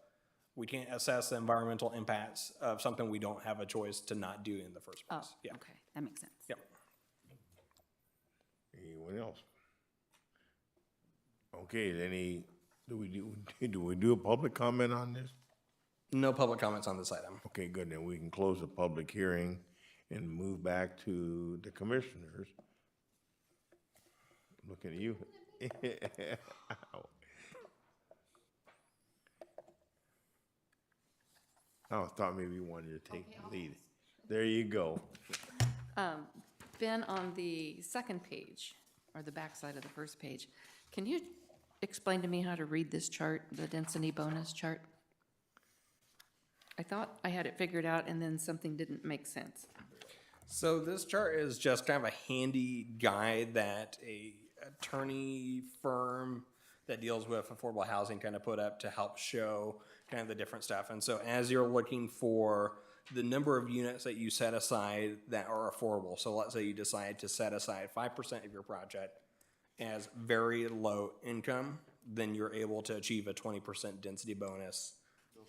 [SPEAKER 5] we can't assess the environmental impacts of something we don't have a choice to not do in the first
[SPEAKER 4] Oh,
[SPEAKER 5] place. Yeah.
[SPEAKER 4] okay, that makes sense.
[SPEAKER 5] Yep.
[SPEAKER 1] Anyone else? Okay, do we do a public comment on this?
[SPEAKER 5] No public comments on this item.
[SPEAKER 1] Okay, good, then we can close the public hearing and move back to the commissioners. Looking at you. I thought maybe you wanted to take the lead. There you go.
[SPEAKER 6] Ben, on the second page, or the back side of the first page, can you explain to me how to read this chart, the density bonus chart? I thought I had it figured out, and then something didn't make sense.
[SPEAKER 5] So this chart is just kind of a handy guide that a attorney firm that deals with affordable housing kind of put up to help show kind of the different stuff. And so as you're looking for the number of units that you set aside that are affordable, so let's say you decide to set aside 5% of your project as very low income, then you're able to achieve a 20% density bonus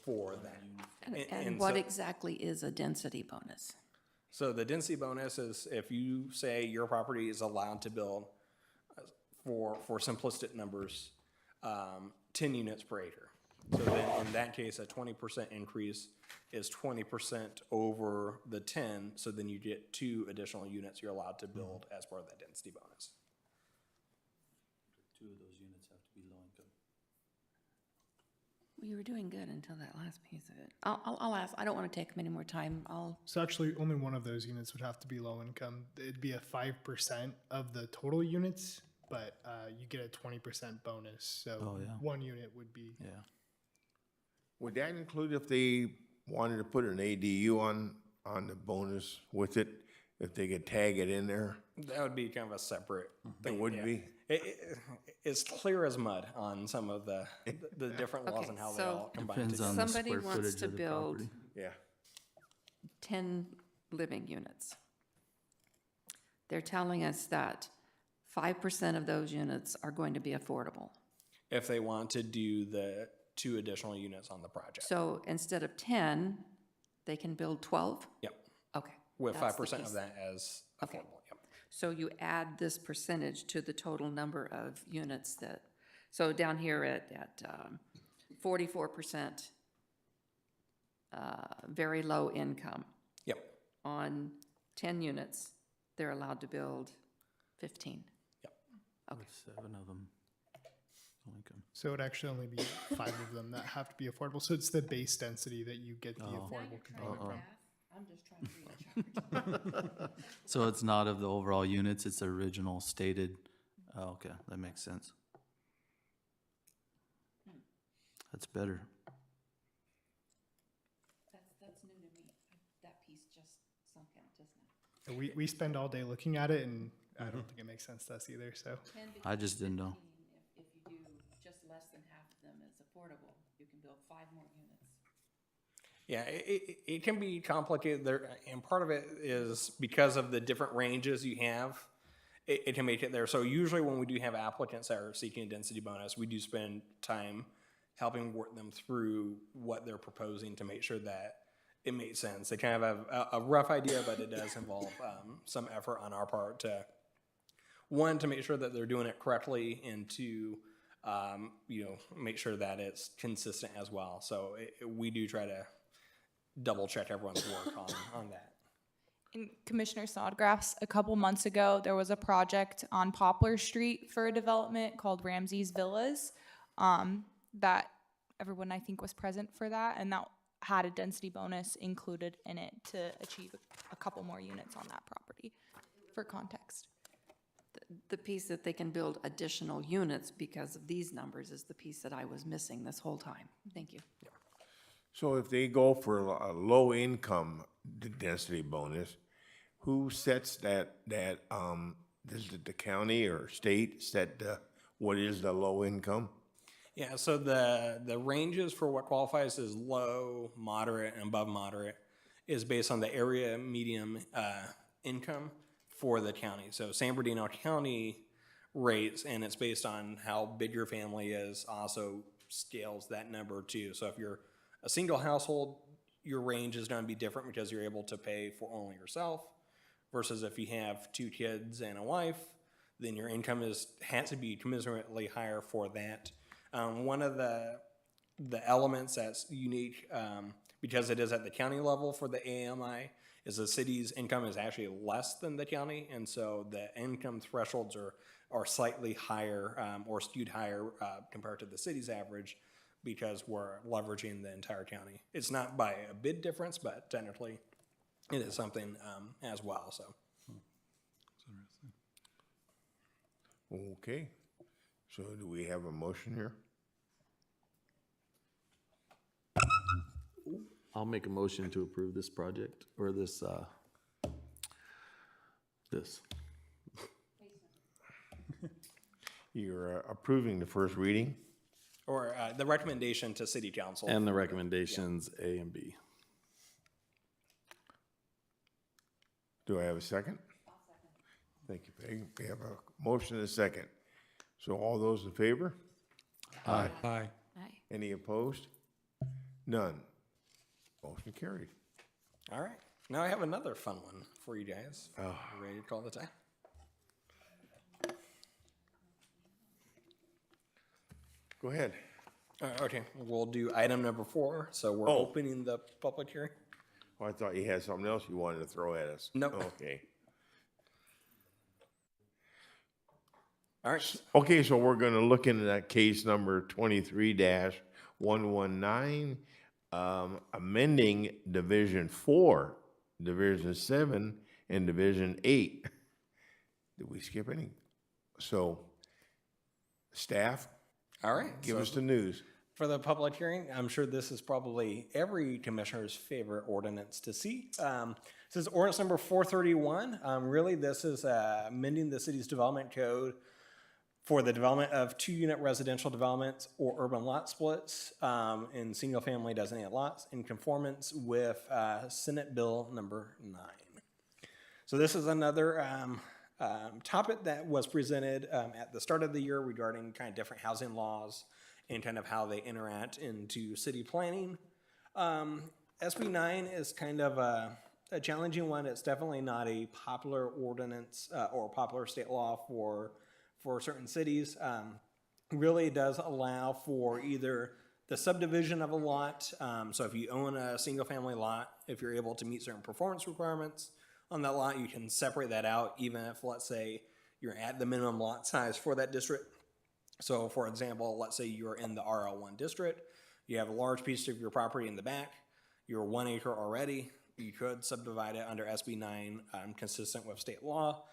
[SPEAKER 5] for that.
[SPEAKER 6] And what
[SPEAKER 5] so-
[SPEAKER 6] exactly is a density bonus?
[SPEAKER 5] So the density bonus is if you say your property is allowed to build, for simplistic numbers, 10 units per acre. So then in that case, a 20% increase is 20% over the 10, so then you get 2 additional units you're allowed to build as part of that density bonus.
[SPEAKER 8] 2 of those units have to be low income.
[SPEAKER 6] We were doing good until that last piece of it. I'll ask, I don't want to take many more time.
[SPEAKER 9] So actually, only one of those units would have to be low income. It'd be a 5% of the total units, but you get a 20% bonus. So
[SPEAKER 8] Oh, yeah.
[SPEAKER 9] one unit would be.
[SPEAKER 8] Yeah.
[SPEAKER 1] Would that include if they wanted to put an ADU on the bonus with it, if they could tag it in there?
[SPEAKER 5] That would be kind of a separate thing.
[SPEAKER 1] It would
[SPEAKER 5] yeah.
[SPEAKER 1] be?
[SPEAKER 5] It's clear as mud on some of the different laws
[SPEAKER 6] Okay,
[SPEAKER 5] and how they
[SPEAKER 6] so-
[SPEAKER 5] all combine
[SPEAKER 8] Depends
[SPEAKER 5] together.
[SPEAKER 8] on the
[SPEAKER 6] Somebody
[SPEAKER 8] square
[SPEAKER 6] wants
[SPEAKER 8] footage
[SPEAKER 6] to
[SPEAKER 8] of the
[SPEAKER 6] build
[SPEAKER 8] property.
[SPEAKER 1] Yeah.
[SPEAKER 6] 10 living units. They're telling us that 5% of those units are going to be affordable.
[SPEAKER 5] If they want to do the 2 additional units on the project.
[SPEAKER 6] So instead of 10, they can build 12?
[SPEAKER 5] Yep,
[SPEAKER 6] Okay.
[SPEAKER 5] with
[SPEAKER 6] that's the
[SPEAKER 5] 5% of
[SPEAKER 6] case.
[SPEAKER 5] that as
[SPEAKER 6] Okay.
[SPEAKER 5] affordable, yep.
[SPEAKER 6] So you add this percentage to the total number of units that, so down here at 44%, very low income
[SPEAKER 5] Yep,
[SPEAKER 6] on 10 units, they're allowed to build 15.
[SPEAKER 8] With 7 of them. Only come.
[SPEAKER 9] So it would actually only be 5 of them that have to be affordable. So it's the base density that you get the affordable component from.
[SPEAKER 6] I'm just trying to read a chart.
[SPEAKER 8] So it's not of the overall units, it's the original stated, oh, okay, that makes sense. That's better.
[SPEAKER 6] That's new to me. That piece just sunk in, doesn't it?
[SPEAKER 9] We spend all day looking at it, and I don't think it makes sense to us either, so.
[SPEAKER 8] I just didn't know.
[SPEAKER 6] If you do just less than half of them as affordable, you can build 5 more units.
[SPEAKER 5] Yeah, it can be complicated there, and part of it is because of the different ranges you have, it can make it there. So usually when we do have applicants that are seeking a density bonus, we do spend time helping work them through what they're proposing to make sure that it makes sense. They kind of have a rough idea, but it does involve some effort on our part to, one, to make sure that they're doing it correctly, and two, make sure that it's consistent as well. So we do try to double check everyone's work on that.
[SPEAKER 10] And Commissioner Snodgrass, a couple months ago, there was a project on Poplar Street for a development called Ramsey's Villas, that everyone I think was present for that, and that had a density bonus included in it to achieve a couple more units on that property, for context.
[SPEAKER 6] The piece that they can build additional units because of these numbers is the piece that I was missing this whole time. Thank you.
[SPEAKER 1] So if they go for a low-income density bonus, who sets that, is it the county or state set what is the low income?
[SPEAKER 5] Yeah, so the ranges for what qualifies as low, moderate, and above moderate is based on the area medium income for the county. So San Bernardino County rates, and it's based on how big your family is, also scales that number too. So if you're a single household, your range is going to be different because you're able to pay for only yourself, versus if you have 2 kids and a wife, then your income has to be commensurately higher for that. One of the elements that's unique, because it is at the county level for the AMI, is the city's income is actually less than the county, and so the income thresholds are slightly higher or skewed higher compared to the city's average, because we're leveraging the entire county. It's not by a bid difference, but technically it is something as well. So.
[SPEAKER 1] Okay, so do we have a motion here?
[SPEAKER 3] I'll make a motion to approve this project, or this.
[SPEAKER 1] You're approving the first reading?
[SPEAKER 5] Or the recommendation to city council.
[SPEAKER 3] And the recommendations A and B.
[SPEAKER 1] Do I have a second? I'll second. Thank you, Peg. We have a motion and a second. So all those in favor?
[SPEAKER 2] Aye.
[SPEAKER 4] Aye.
[SPEAKER 1] Any opposed? None. Motion carried.
[SPEAKER 5] All right. Now I have another fun one for you guys. Ready to call the time?
[SPEAKER 1] Go ahead.
[SPEAKER 5] Okay, we'll do item number 4. So we're opening the public hearing.
[SPEAKER 1] Oh, I thought you had something else you wanted to throw at us.
[SPEAKER 5] Nope.
[SPEAKER 1] Okay.
[SPEAKER 5] All right.
[SPEAKER 1] Okay, so we're gonna look into that case number 23-119, amending Division 4, Division 7, and Division 8. Did we skip any? So, staff,
[SPEAKER 5] All right.
[SPEAKER 1] give
[SPEAKER 5] so
[SPEAKER 1] us the news.
[SPEAKER 5] for the public hearing, I'm sure this is probably every commissioner's favorite ordinance to see. This is ordinance number 431. Really, this is amending the city's development code for the development of 2-unit residential developments or urban lot splits in single-family designated lots in conformance with Senate Bill number 9. So this is another topic that was presented at the start of the year regarding kind of different housing laws and kind of how they interact into city planning. SB 9 is kind of a challenging one. It's definitely not a popular ordinance or popular state law for certain cities. Really does allow for either the subdivision of a lot. So if you own a single family lot, if you're able to meet certain performance requirements on that lot, you can separate that out even if, let's say, you're at the minimum lot size for that district. So for example, let's say you're in the RL1 district, you have a large piece of your property in the back, you're 1 acre already, you could subdivide it under SB 9 consistent with state law,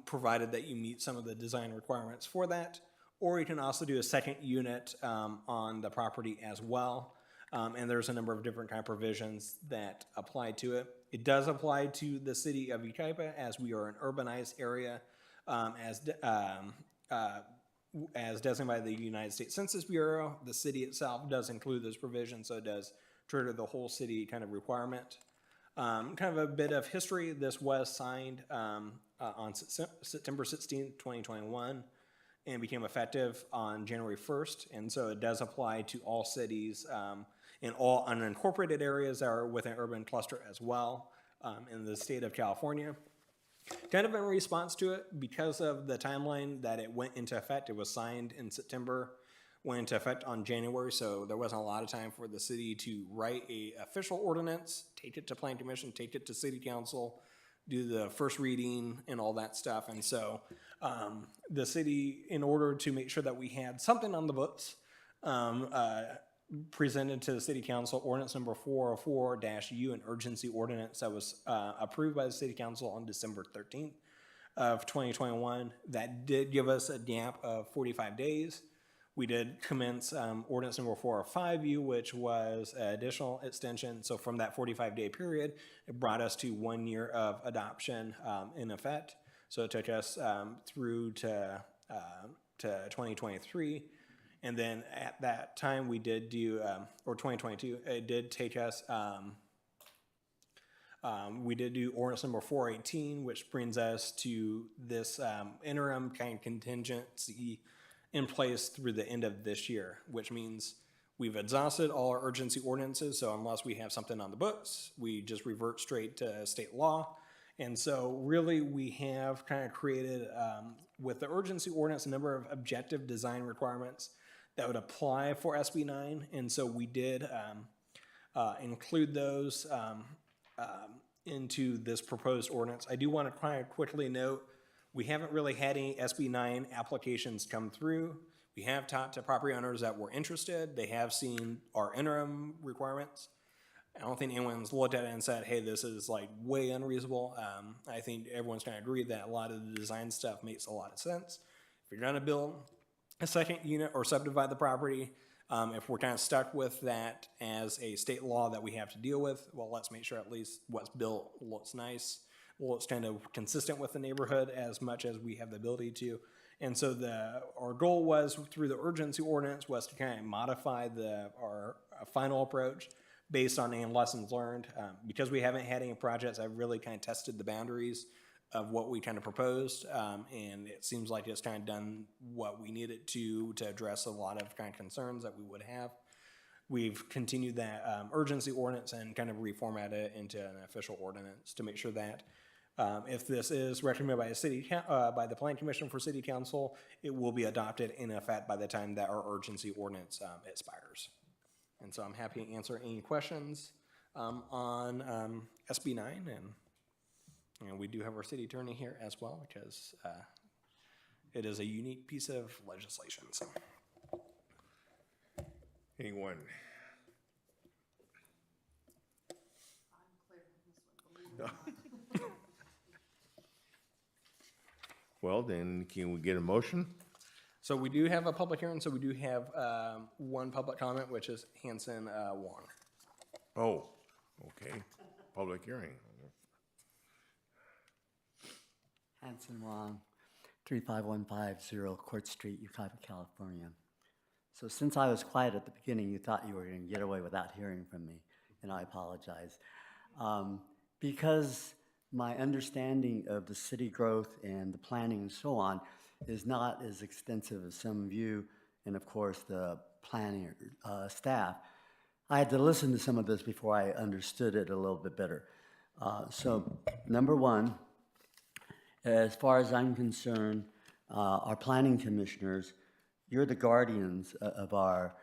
[SPEAKER 5] provided that you meet some of the design requirements for that. Or you can also do a second unit on the property as well. And there's a number of different kind of provisions that apply to it. It does apply to the city of Yucaipa as we are an urbanized area as designated by the United States Census Bureau. The city itself does include this provision, so it does trigger the whole city kind of requirement. Kind of a bit of history. This was signed on September 16th, 2021 and became effective on January 1st. And so it does apply to all cities and all unincorporated areas that are within urban cluster as well in the state of California. Kind of in response to it, because of the timeline that it went into effect, it was signed in September, went into effect on January, so there wasn't a lot of time for the city to write a official ordinance, take it to Plan Commission, take it to City Council, do the first reading and all that stuff. And so the city, in order to make sure that we had something on the books, presented to the City Council ordinance number 404-U, an urgency ordinance that was approved by the City Council on December 13th of 2021. That did give us a gap of 45 days. We did commence ordinance number 405-U, which was an additional extension. So from that 45-day period, it brought us to 1 year of adoption in effect. So it took us through to 2023. And then at that time, we did do, or 2022, it did take us, we did do ordinance number 418, which brings us to this interim kind of contingency in place through the end of this year, which means we've exhausted all our urgency ordinances. So unless we have something on the books, we just revert straight to state law. And so really we have kind of created with the urgency ordinance a number of objective design requirements that would apply for SB 9. And so we did include those into this proposed ordinance. I do want to kind of quickly note, we haven't really had any SB 9 applications come through. We have talked to property owners that were interested. They have seen our interim requirements. I don't think anyone's looked at it and said, hey, this is like way unreasonable. I think everyone's going to agree that a lot of the design stuff makes a lot of sense. If you're going to build a second unit or subdivide the property, if we're kind of stuck with that as a state law that we have to deal with, well, let's make sure at least what's built looks nice. Well, it's kind of consistent with the neighborhood as much as we have the ability to. And so our goal was through the urgency ordinance was to kind of modify our final approach based on any lessons learned. Because we haven't had any projects, I've really kind of tested the boundaries of what we kind of proposed. And it seems like it's kind of done what we needed to address a lot of kind of concerns that we would have. We've continued that urgency ordinance and kind of reformatted it into an official ordinance to make sure that if this is recommended by by the Plan Commission for City Council, it will be adopted in effect by the time that our urgency ordinance expires. And so I'm happy to answer any questions on SB 9, and we do have our city attorney here as well because it is a unique piece of legislation. So.
[SPEAKER 1] Anyone? Well, then can we get a motion?
[SPEAKER 5] So we do have a public hearing, so we do have one public comment, which is Hanson Wong.
[SPEAKER 1] Oh, okay. Public hearing.
[SPEAKER 3] Hanson Wong, 35150 Court Street, Yucaipa, California. So since I was quiet at the beginning, you thought you were going to get away without hearing from me, and I apologize. Because my understanding of the city growth and the planning and so on is not as extensive as some of you, and of course the planning staff, I had to listen to some of this before I understood it a little bit better. So number one, as far as I'm concerned, our planning commissioners, you're the guardians of our,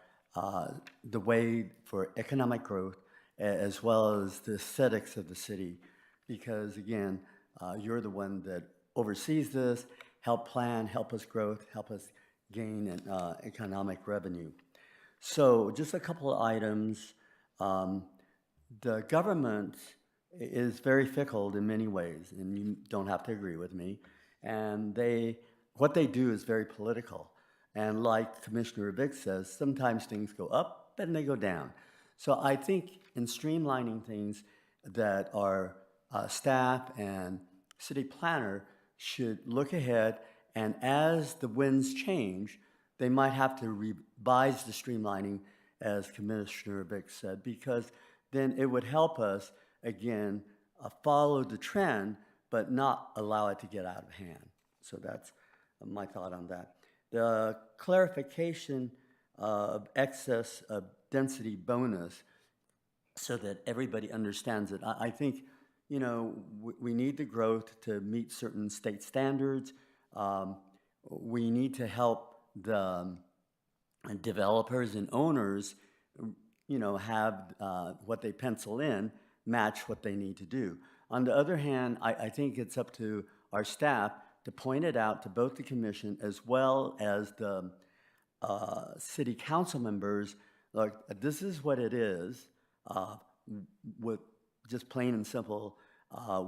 [SPEAKER 3] the way for economic growth as well as the aesthetics of the city. because again, you're the one that oversees this, help plan, help us growth, help us gain an economic revenue. So just a couple of items. The government is very fickle in many ways, and you don't have to agree with me. And what they do is very political. And like Commissioner Vick says, sometimes things go up and they go down. So I think in streamlining things that our staff and city planner should look ahead, and as the winds change, they might have to revise the streamlining, as Commissioner Vick said, because then it would help us, again, follow the trend, but not allow it to get out of hand. So that's my thought on that. The clarification of excess of density bonus so that everybody understands it. I think, you know, we need the growth to meet certain state standards. We need to help the developers and owners, you know, have what they pencil in match what they need to do. On the other hand, I think it's up to our staff to point it out to both the commission as well as the city council members. Look, this is what it is, with just plain and simple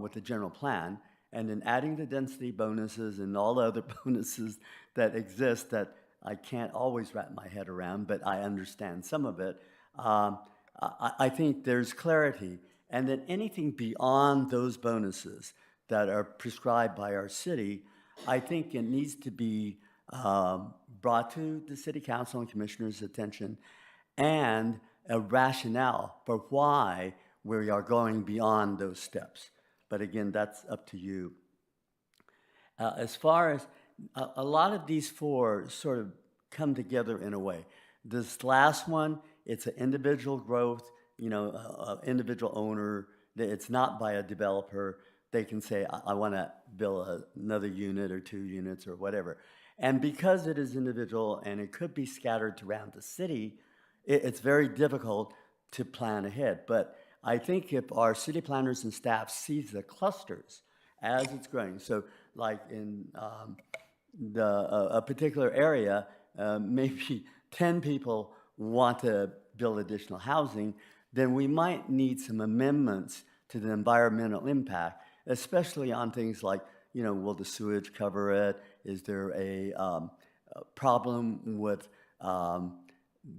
[SPEAKER 3] with the general plan, and then adding the density bonuses and all the other bonuses that exist that I can't always wrap my head around, but I understand some of it. I think there's clarity, and that anything beyond those bonuses that are prescribed by our city, I think it needs to be brought to the city council and commissioners' attention, and a rationale for why we are going beyond those steps. But again, that's up to you. As far as a lot of these four sort of come together in a way. This last one, it's an individual growth, you know, individual owner. It's not by a developer. They can say, I want to build another unit or 2 units or whatever. And because it is individual and it could be scattered around the city, it's very difficult to plan ahead. But I think if our city planners and staff sees the clusters as it's growing, so like in a particular area, maybe 10 people want to build additional housing, then we might need some amendments to the environmental impact, especially on things like, you know, will the sewage cover it? Is there a problem with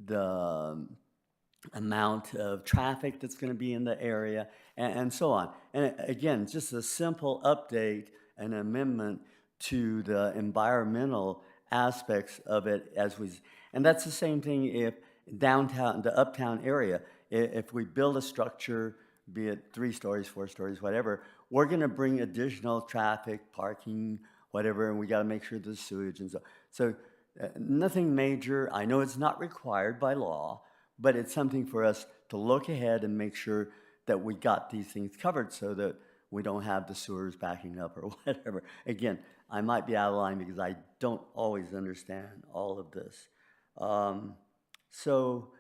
[SPEAKER 3] the amount of traffic that's going to be in the area, and so on. And again, just a simple update and amendment to the environmental aspects of it and that's the same thing if downtown, the uptown area, if we build a structure, be it 3 stories, 4 stories, whatever, we're going to bring additional traffic, parking, whatever, and we got to make sure there's sewage and so. So nothing major. I know it's not required by law, but it's something for us to look ahead and make sure that we got these things covered so that we don't have the sewers backing up or whatever. Again, I might be out of line because I don't always understand all of this. So,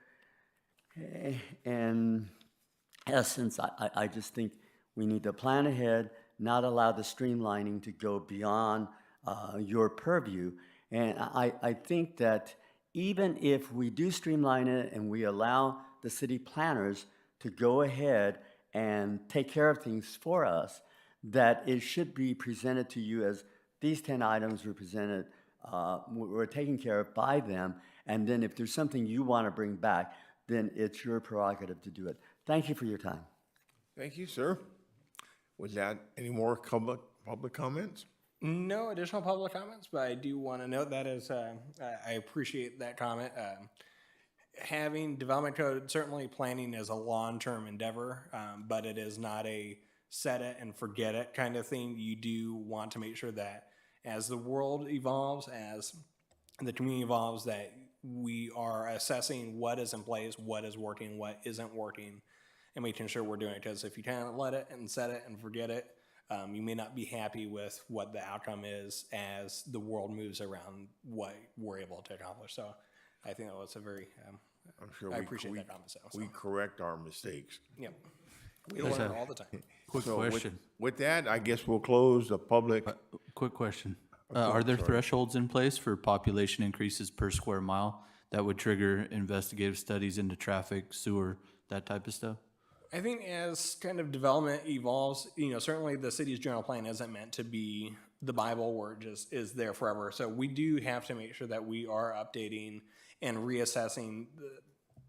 [SPEAKER 3] in essence, I just think we need to plan ahead, not allow the streamlining to go beyond your purview. And I think that even if we do streamline it and we allow the city planners to go ahead and take care of things for us, that it should be presented to you as these 10 items were presented, were taken care of by them, and then if there's something you want to bring back, then it's your prerogative to do it. Thank you for your time.
[SPEAKER 1] Thank you, sir. Was that any more public comments?
[SPEAKER 5] No additional public comments, but I do want to note that as I appreciate that comment. Having development code, certainly planning is a long-term endeavor, but it is not a set it and forget it kind of thing. You do want to make sure that as the world evolves, as the community evolves, that we are assessing what is in place, what is working, what isn't working, and making sure we're doing it. Because if you kind of let it and set it and forget it, you may not be happy with what the outcome is as the world moves around what we're able to accomplish. So I think that was a very,
[SPEAKER 1] I'm sure
[SPEAKER 5] I appreciate that comment. So,
[SPEAKER 1] we correct our mistakes.
[SPEAKER 5] yep. We learn all the time.
[SPEAKER 8] Quick
[SPEAKER 1] So with-
[SPEAKER 8] question,
[SPEAKER 1] With that, I guess we'll close the public.
[SPEAKER 8] quick question. Are there thresholds in place for population increases per square mile that would trigger investigative studies into traffic, sewer, that type of stuff?
[SPEAKER 5] I think as kind of development evolves, certainly the city's general plan isn't meant to be the Bible where it just is there forever. So we do have to make sure that we are updating and reassessing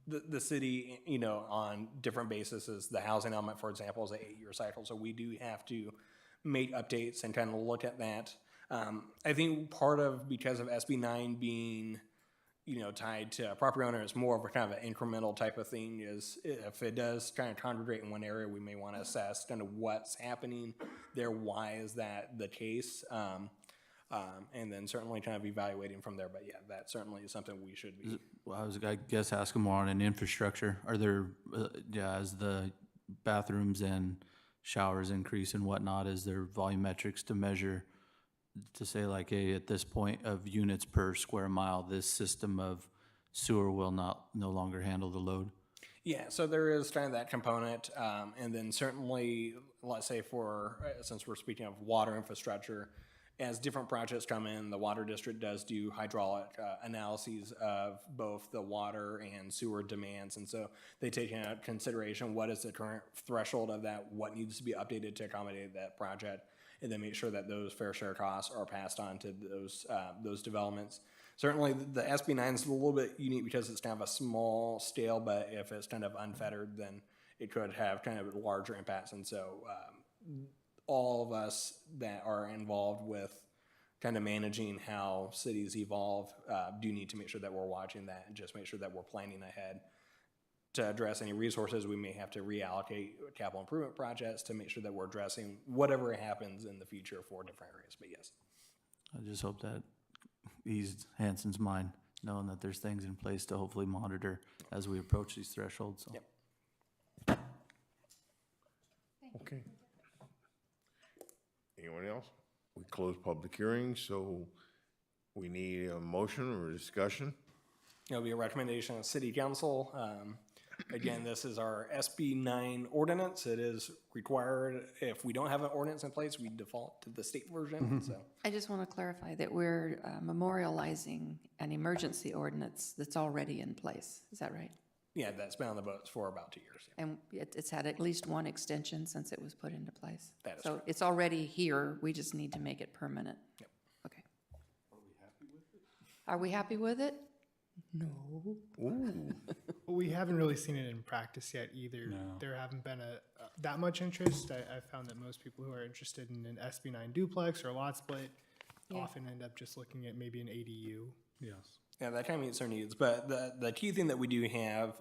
[SPEAKER 5] the city, on different bases. The housing element, for example, is an 8-year cycle. So we do have to make updates and kind of look at that. I think because of SB 9 being tied to a property owner, it's more of a kind of an incremental type of thing. Is if it does kind of congregate in one area, we may want to assess kind of what's happening there. Why is that the case? And then certainly kind of evaluating from there. But yeah, that certainly is something we should be.
[SPEAKER 8] Well, I guess asking more on an infrastructure. Are there, as the bathrooms and showers increase and whatnot, is there volumetrics to measure to say like, hey, at this point of units per square mile, this system of sewer will no longer handle the load?
[SPEAKER 5] Yeah, so there is kind of that component, and then certainly, let's say since we're speaking of water infrastructure, as different projects come in, the water district does do hydraulic analyses of both the water and sewer demands, and so they take into consideration what is the current threshold of that, what needs to be updated to accommodate that project, and then make sure that those fair share costs are passed on to those developments. Certainly, the SB 9 is a little bit unique because it's kind of a small scale, but if it's kind of unfettered, then it could have kind of larger impacts. And so all of us that are involved with kind of managing how cities evolve do need to make sure that we're watching that and just make sure that we're planning ahead to address any resources we may have to reallocate capital improvement projects to make sure that we're addressing whatever happens in the future for different areas. But yes.
[SPEAKER 8] I just hope that eased Hanson's mind, knowing that there's things in place to hopefully monitor as we approach these thresholds. So.
[SPEAKER 5] Yep.
[SPEAKER 1] Okay. Anyone else? We close public hearings, so we need a motion or a discussion.
[SPEAKER 5] It'll be a recommendation of City Council. Again, this is our SB 9 ordinance. It is required. If we don't have an ordinance in place, we default to the state version. So
[SPEAKER 6] I just want to clarify that we're memorializing an emergency ordinance that's already in place. Is that right?
[SPEAKER 5] yeah, that's been on the books for about 2 years. Yeah.
[SPEAKER 6] And it's had at least one extension since it was put into place.
[SPEAKER 5] That is
[SPEAKER 6] So
[SPEAKER 5] correct.
[SPEAKER 6] it's already here, we just need to make it permanent.
[SPEAKER 5] Yep.
[SPEAKER 6] Okay. Are we happy with it? No.
[SPEAKER 1] Ooh,
[SPEAKER 9] Well, we haven't really seen it in practice yet either.
[SPEAKER 2] No.
[SPEAKER 9] There haven't been that much interest. I found that most people who are interested in an SB 9 duplex or lot split often end up just looking at maybe an ADU.
[SPEAKER 2] Yes.
[SPEAKER 5] Yeah, that kind of meets their needs. But the key thing that we do have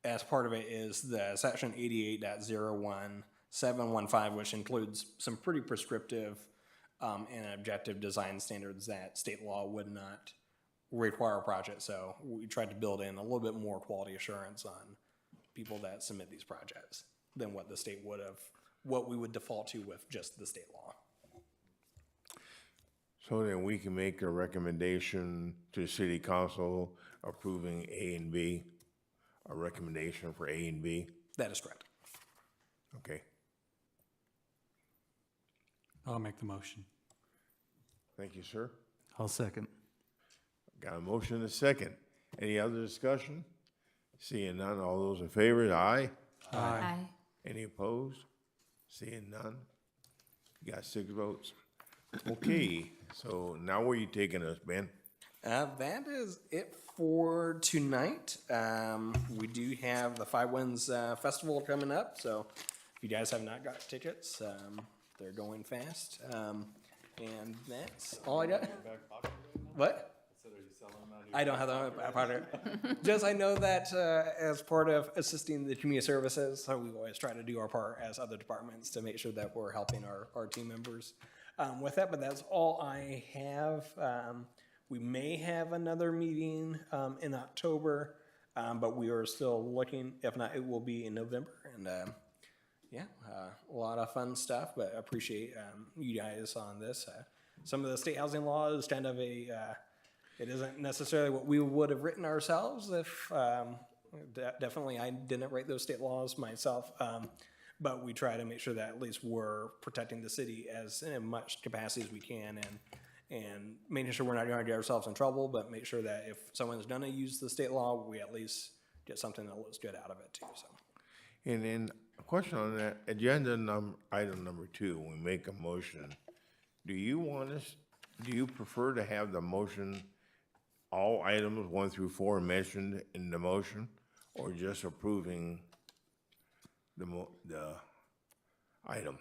[SPEAKER 5] as part of it is the section 88.01715, which includes some pretty prescriptive and objective design standards that state law would not require a project. So we tried to build in a little bit more quality assurance on people that submit these projects than what the state would have, what we would default to with just the state law.
[SPEAKER 1] so then we can make a recommendation to the city council approving A and B, a recommendation for A and B,
[SPEAKER 5] That is correct.
[SPEAKER 1] okay?
[SPEAKER 2] I'll make the motion.
[SPEAKER 1] Thank you, sir.
[SPEAKER 8] I'll second.
[SPEAKER 1] Got a motion and a second. Any other discussion? Seeing none, all those in favor, aye?
[SPEAKER 4] Aye.
[SPEAKER 1] Any opposed? Seeing none? You got 6 votes. Okay, so now where you taking us, Ben?
[SPEAKER 5] That is it for tonight. We do have the Five Winds Festival coming up, so if you guys have not got tickets, they're going fast. And that's all I got. What? I don't have that part of it. Just I know that as part of assisting the community services, so we always try to do our part as other departments to make sure that we're helping our team members with that. But that's all I have. We may have another meeting in October, but we are still looking. If not, it will be in November. And yeah, a lot of fun stuff. But I appreciate you guys on this. Some of the state housing law is kind of a it isn't necessarily what we would have written ourselves if, definitely I didn't write those state laws myself. but we try to make sure that at least we're protecting the city as in much capacity as we can, and making sure we're not going to get ourselves in trouble, but make sure that if someone's going to use the state law, we at least get something that looks good out of it too, so.
[SPEAKER 1] And then a question on that, item number 2, when we make a motion, do you prefer to have the motion, all items 1 through 4 mentioned in the motion, or just approving the item?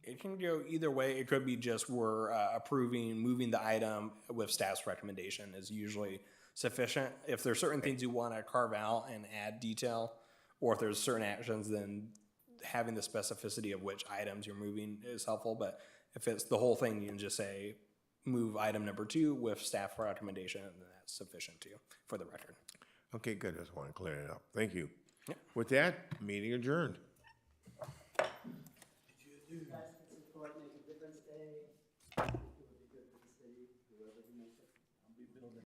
[SPEAKER 5] It can go either way. It could be just we're approving, moving the item with staff's recommendation is usually sufficient. If there's certain things you want to carve out and add detail, or if there's certain actions, then having the specificity of which items you're moving is helpful. But if it's the whole thing, you can just say, move item number 2 with staff recommendation, and that's sufficient too, for the record.
[SPEAKER 1] Okay, good, just want to clear it up. Thank you. With that, meeting adjourned.
[SPEAKER 3] You guys can support Make a Difference Day.